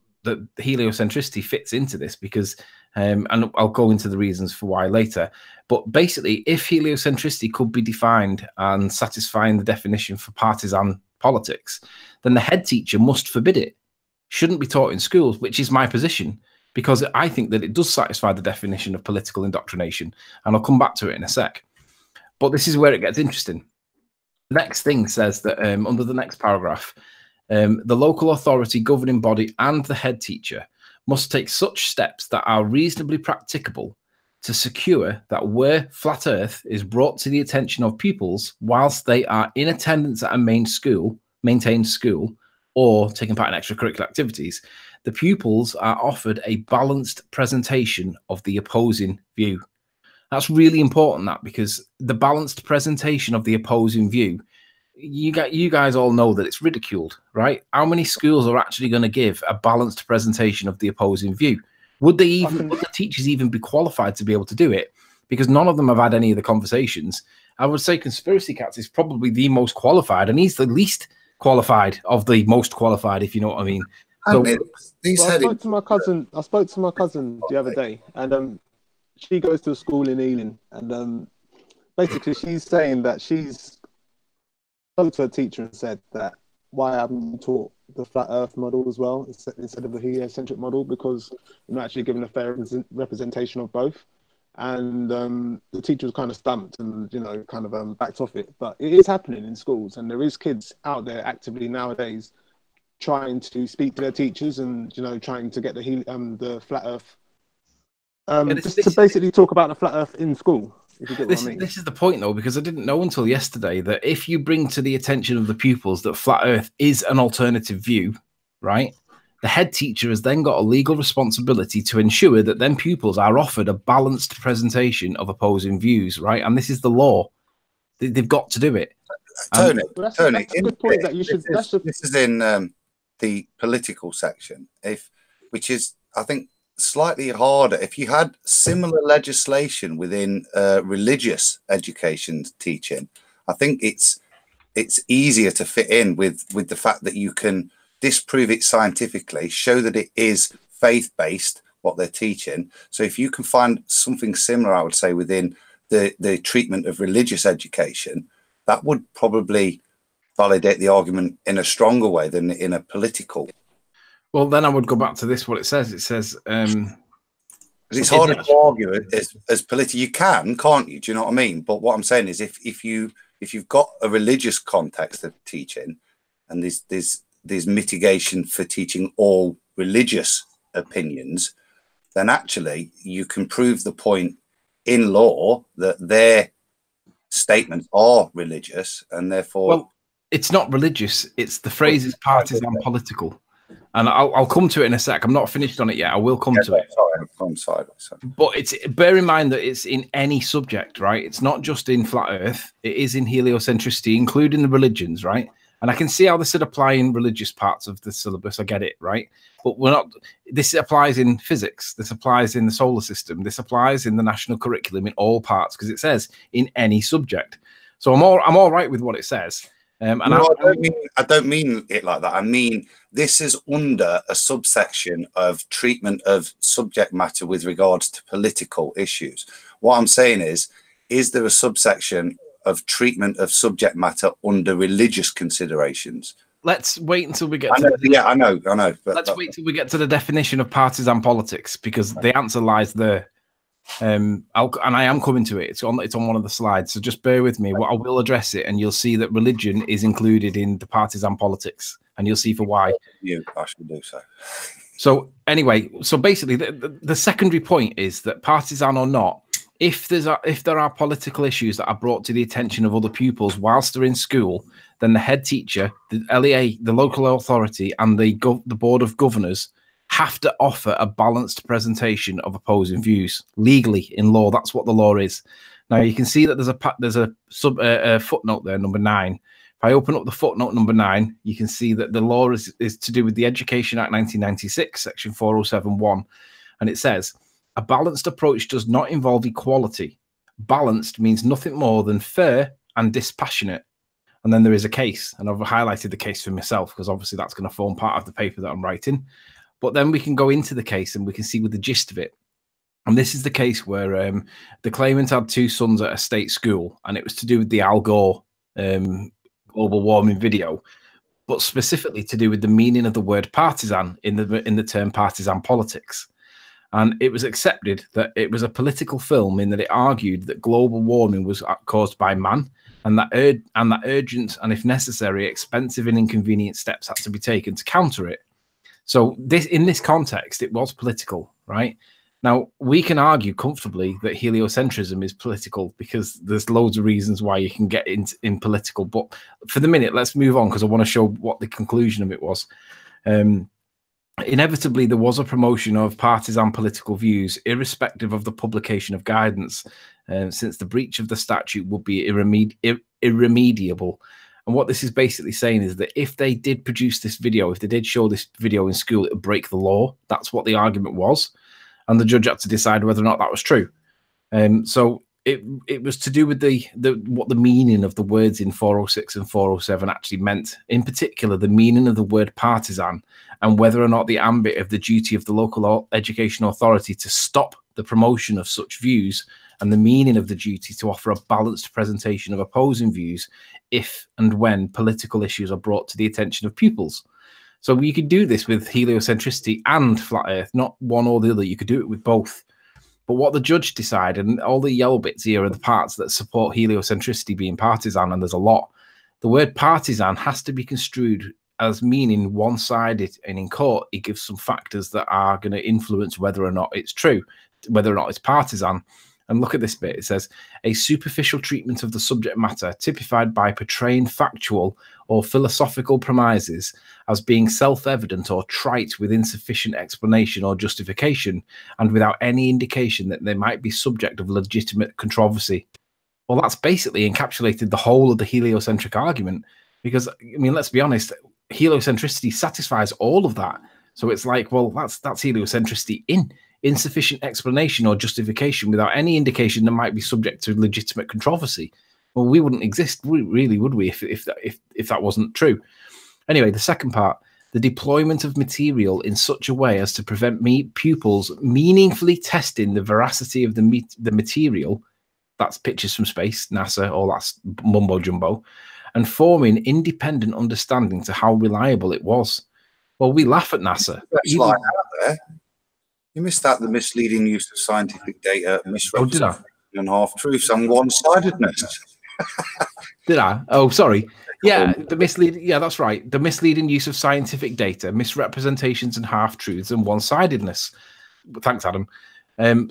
heliocentricity fits into this because. And I'll go into the reasons for why later. But basically, if heliocentricity could be defined and satisfying the definition for partisan politics, then the head teacher must forbid it. Shouldn't be taught in schools, which is my position, because I think that it does satisfy the definition of political indoctrination. And I'll come back to it in a sec. But this is where it gets interesting. The next thing says that under the next paragraph, the local authority, governing body, and the head teacher must take such steps that are reasonably practicable to secure that where flat Earth is brought to the attention of pupils whilst they are in attendance at a maintained school, or taking part in extracurricular activities, the pupils are offered a balanced presentation of the opposing view. That's really important, that, because the balanced presentation of the opposing view, you guys all know that it's ridiculed, right? How many schools are actually going to give a balanced presentation of the opposing view? Would the teachers even be qualified to be able to do it? Because none of them have had any of the conversations. I would say Conspiracy Cats is probably the most qualified, and he's the least qualified of the most qualified, if you know what I mean. So, I spoke to my cousin the other day, and she goes to a school in Ealing, and basically she's saying that she's spoke to her teacher and said that why haven't you taught the flat Earth model as well instead of the heliocentric model, because you're not actually given a fair representation of both. And the teacher was kind of stumped and kind of backed off it. But it is happening in schools, and there is kids out there actively nowadays trying to speak to their teachers and trying to get the flat Earth just to basically talk about the flat Earth in school. If you get what I mean. This is the point, though, because I didn't know until yesterday that if you bring to the attention of the pupils that flat Earth is an alternative view, right, the head teacher has then got a legal responsibility to ensure that then pupils are offered a balanced presentation of opposing views, right? And this is the law. They've got to do it. Tony, that's a good point that you should. This is in the political section, which is, I think, slightly harder. If you had similar legislation within religious education teaching, I think it's easier to fit in with the fact that you can disprove it scientifically, show that it is faith-based what they're teaching. So if you can find something similar, I would say, within the treatment of religious education, that would probably validate the argument in a stronger way than in a political. Well, then I would go back to this, what it says. It says... it's harder to argue as political. You can't you? Do you know what I mean? But what I'm saying is if you've got a religious context of teaching, and there's mitigation for teaching all religious opinions, then actually you can prove the point in law that their statements are religious, and therefore... Well, it's not religious. It's the phrase is partisan political. And I'll come to it in a sec. I'm not finished on it yet. I will come to it. Sorry, I've gone sideways. But bear in mind that it's in any subject, right? It's not just in flat Earth. It is in heliocentricity, including the religions, right? And I can see how this would apply in religious parts of the syllabus. I get it, right? But we're not. This applies in physics. This applies in the solar system. This applies in the national curriculum in all parts, because it says in any subject. So I'm all right with what it says. And no, I don't mean it like that. I mean, this is under a subsection of treatment of subject matter with regards to political issues. What I'm saying is there a subsection of treatment of subject matter under religious considerations? Let's wait until we get I know. But let's wait till we get to the definition of partisan politics, because the answer lies there. And I am coming to it. It's on one of the slides, so just bear with me. I will address it, and you'll see that religion is included in the partisan politics, and you'll see for why. I should do so. So anyway, so basically, the secondary point is that partisan or not, if there are political issues that are brought to the attention of other pupils whilst they're in school, then the head teacher, the LEA, the local authority, and the board of governors have to offer a balanced presentation of opposing views legally in law. That's what the law is. Now you can see that there's a footnote there, number 9. If I open up the footnote number 9, you can see that the law is to do with the Education Act 1996, section 407(1), and it says a balanced approach does not involve equality. Balanced means nothing more than fair and dispassionate. And then there is a case, and I've highlighted the case for myself because obviously that's going to form part of the paper that I'm writing. But then we can go into the case and we can see with the gist of it. And this is the case where the claimant had 2 sons at a state school, and it was to do with the Al Gore global warming video, but specifically to do with the meaning of the word partisan in the term partisan politics. And it was accepted that it was a political film in that it argued that global warming was caused by man, and that urgent and, if necessary, expensive and inconvenient steps had to be taken to counter it. So in this context, it was political, right? Now, we can argue comfortably that heliocentrism is political because there's loads of reasons why you can get in political. But for the minute, let's move on because I want to show what the conclusion of it was. Inevitably, there was a promotion of partisan political views, irrespective of the publication of guidance, since the breach of the statute would be irremediable. And what this is basically saying is that if they did produce this video, if they did show this video in school, it would break the law. That's what the argument was. And the judge had to decide whether or not that was true. So it was to do with what the meaning of the words in 406 and 407 actually meant. In particular, the meaning of the word partisan, and whether or not the ambit of the duty of the local education authority to stop the promotion of such views and the meaning of the duty to offer a balanced presentation of opposing views if and when political issues are brought to the attention of pupils. So you could do this with heliocentricity and flat earth, not one or the other. You could do it with both. But what the judge decided, and all the yellow bits here are the parts that support heliocentricity being partisan, and there's a lot. The word partisan has to be construed as meaning one-sided, and in court it gives some factors that are going to influence whether or not it's true, whether or not it's partisan. And look at this bit. It says, a superficial treatment of the subject matter typified by portraying factual or philosophical premises as being self-evident or trite with insufficient explanation or justification, and without any indication that they might be subject of legitimate controversy. Well, that's basically encapsulated the whole of the heliocentric argument, because, I mean, let's be honest, heliocentricity satisfies all of that. So it's like, well, that's heliocentricity in insufficient explanation or justification without any indication that might be subject to legitimate controversy. Well, we wouldn't exist, really, would we, if that wasn't true? Anyway, the second part, the deployment of material in such a way as to prevent pupils meaningfully testing the veracity of the material, that's pictures from space, NASA, all that's mumbo jumbo, and forming independent understanding to how reliable it was. Well, we laugh at NASA. Slide out there. You missed out the misleading use of scientific data, misrepresentation, and half-truths, and one-sidedness. Did I? Oh, sorry. Yeah, the misleading. Yeah, that's right. The misleading use of scientific data, misrepresentations, and half-truths, and one-sidedness. Thanks, Adam.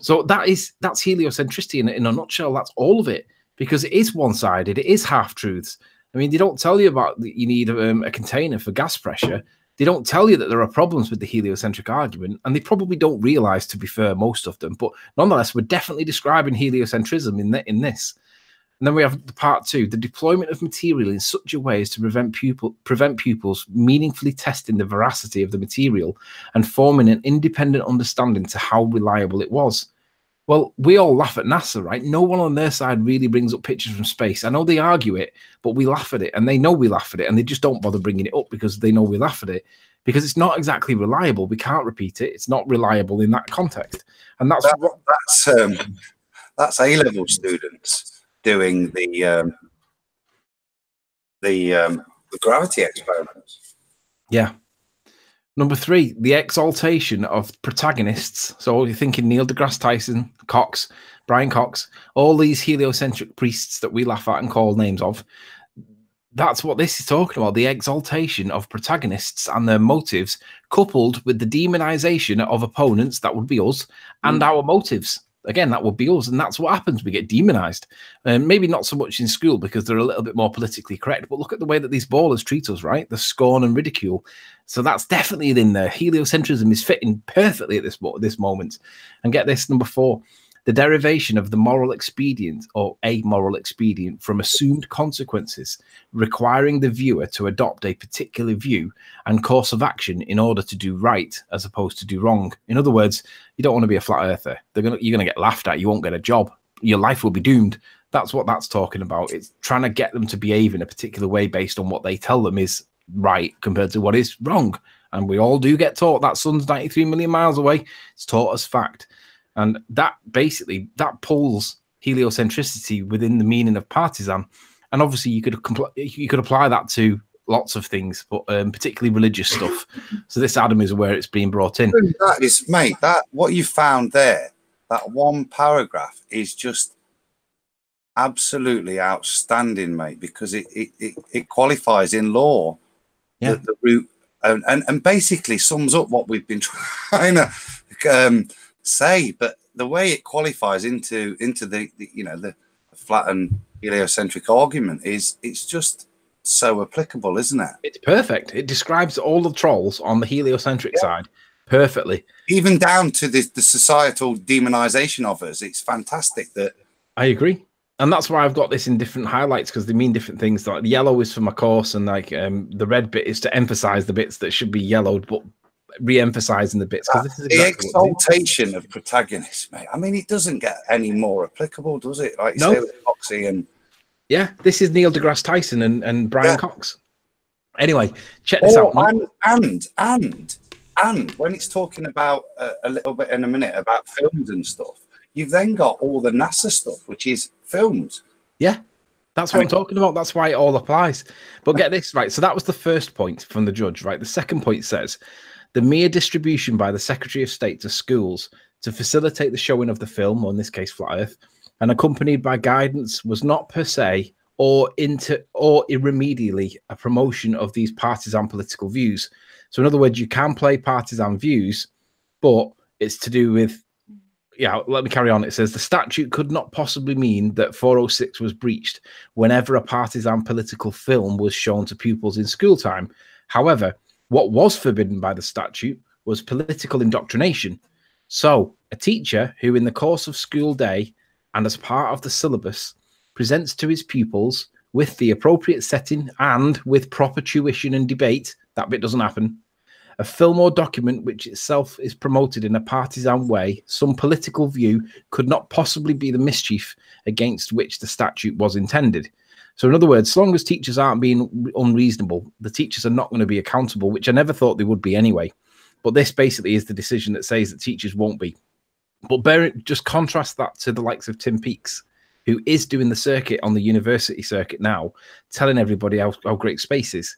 So that's heliocentricity in a nutshell. That's all of it, because it is one-sided. It is half-truths. I mean, they don't tell you about that you need a container for gas pressure. They don't tell you that there are problems with the heliocentric argument, and they probably don't realize, to be fair, most of them. But nonetheless, we're definitely describing heliocentrism in this. And then we have the part two, the deployment of material in such a way as to prevent pupils meaningfully testing the veracity of the material and forming an independent understanding to how reliable it was. Well, we all laugh at NASA, right? No one on their side really brings up pictures from space. I know they argue it, but we laugh at it, and they know we laugh at it, and they just don't bother bringing it up because they know we laugh at it, because it's not exactly reliable. We can't repeat it. It's not reliable in that context. And that's A-level students doing the gravity experiments. Yeah. Number three, the exaltation of protagonists. So you're thinking Neil deGrasse Tyson, Cox, Brian Cox, all these heliocentric priests that we laugh at and call names of. That's what this is talking about, the exaltation of protagonists and their motives, coupled with the demonization of opponents, that would be us, and our motives. Again, that would be us, and that's what happens. We get demonized. Maybe not so much in school because they're a little bit more politically correct, but look at the way that these ballers treat us, right? The scorn and ridicule. So that's definitely in there. Heliocentrism is fitting perfectly at this moment. And get this, number four, the derivation of the moral expedient or a moral expedient from assumed consequences, requiring the viewer to adopt a particular view and course of action in order to do right as opposed to do wrong. In other words, you don't want to be a flat earther. You're going to get laughed at. You won't get a job. Your life will be doomed. That's what that's talking about. It's trying to get them to behave in a particular way based on what they tell them is right compared to what is wrong. And we all do get taught that sun's 93 million miles away. It's taught as fact. And that basically, that pulls heliocentricity within the meaning of partisan. And obviously you could apply that to lots of things, but particularly religious stuff. So this, Adam, is where it's being brought in. That is, mate, that what you found there, that one paragraph is just absolutely outstanding, mate, because it qualifies in law the root and basically sums up what we've been trying to say, but the way it qualifies into the flat and heliocentric argument it's just so applicable, isn't it? It's perfect. It describes all the trolls on the heliocentric side perfectly, even down to the societal demonization of us. It's fantastic. That I agree, and that's why I've got this in different highlights, because they mean different things. Like the yellow is for my course, and like the red bit is to emphasize the bits that should be yellowed, but re-emphasizing the bits, because this is exactly the exaltation of protagonists, mate. I mean, it doesn't get any more applicable, does it? Like you say with Foxy and this is Neil deGrasse Tyson and Brian Cox. Anyway, check this out. And when it's talking about a little bit in a minute about films and stuff, you've then got all the NASA stuff, which is filmed. Yeah, that's what I'm talking about. That's why it all applies. But get this right. So that was the first point from the judge, right? The second point says the mere distribution by the Secretary of State to schools to facilitate the showing of the film, or in this case, Flat Earth, and accompanied by guidance was not per se or irremediably a promotion of these partisan political views. So in other words, you can play partisan views, but it's to do with, yeah, let me carry on. It says the statute could not possibly mean that 406 was breached whenever a partisan political film was shown to pupils in school time. However, what was forbidden by the statute was political indoctrination. So a teacher who in the course of school day and as part of the syllabus presents to his pupils with the appropriate setting and with proper tuition and debate, that bit doesn't happen, a film or document which itself is promoted in a partisan way, some political view could not possibly be the mischief against which the statute was intended. So in other words, as long as teachers aren't being unreasonable, the teachers are not going to be accountable, which I never thought they would be anyway. But this basically is the decision that says that teachers won't be. But just contrast that to the likes of Tim Peaks, who is doing the circuit on the university circuit now, telling everybody how great space is.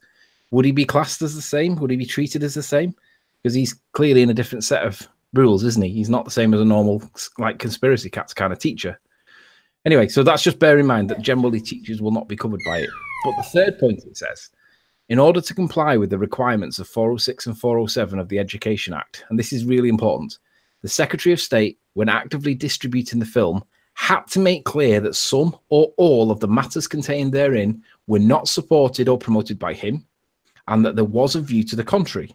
Would he be classed as the same? Would he be treated as the same? Because he's clearly in a different set of rules, isn't he? He's not the same as a normal, like, conspiracy cats kind of teacher. Anyway, so that's just bear in mind that generally teachers will not be covered by it. But the third point, it says, in order to comply with the requirements of 406 and 407 of the Education Act, and this is really important, the Secretary of State, when actively distributing the film, had to make clear that some or all of the matters contained therein were not supported or promoted by him, and that there was a view to the contrary.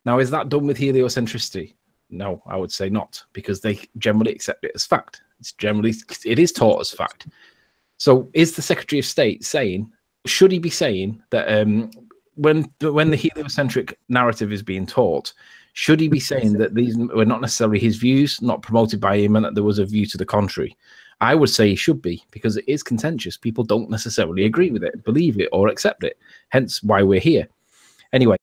Now, is that done with heliocentricity? No, I would say not, because they generally accept it as fact. It is taught as fact. So is the Secretary of State saying, should he be saying that when the heliocentric narrative is being taught, should he be saying that these were not necessarily his views, not promoted by him, and that there was a view to the contrary? I would say he should be, because it is contentious. People don't necessarily agree with it, believe it, or accept it. Hence why we're here. Anyway.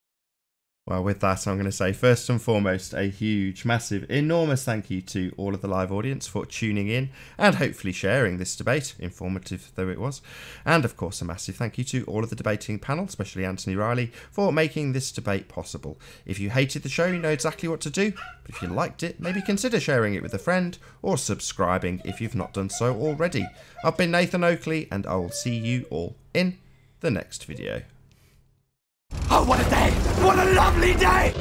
Well, with that, I'm going to say, first and foremost, a huge, massive, enormous thank you to all of the live audience for tuning in and hopefully sharing this debate, informative though it was. And, of course, a massive thank you to all of the debating panel, especially Anthony Riley, for making this debate possible. If you hated the show, you know exactly what to do. But if you liked it, maybe consider sharing it with a friend or subscribing if you've not done so already. I've been Nathan Oakley, and I will see you all in the next video. Oh, what a day! What a lovely day!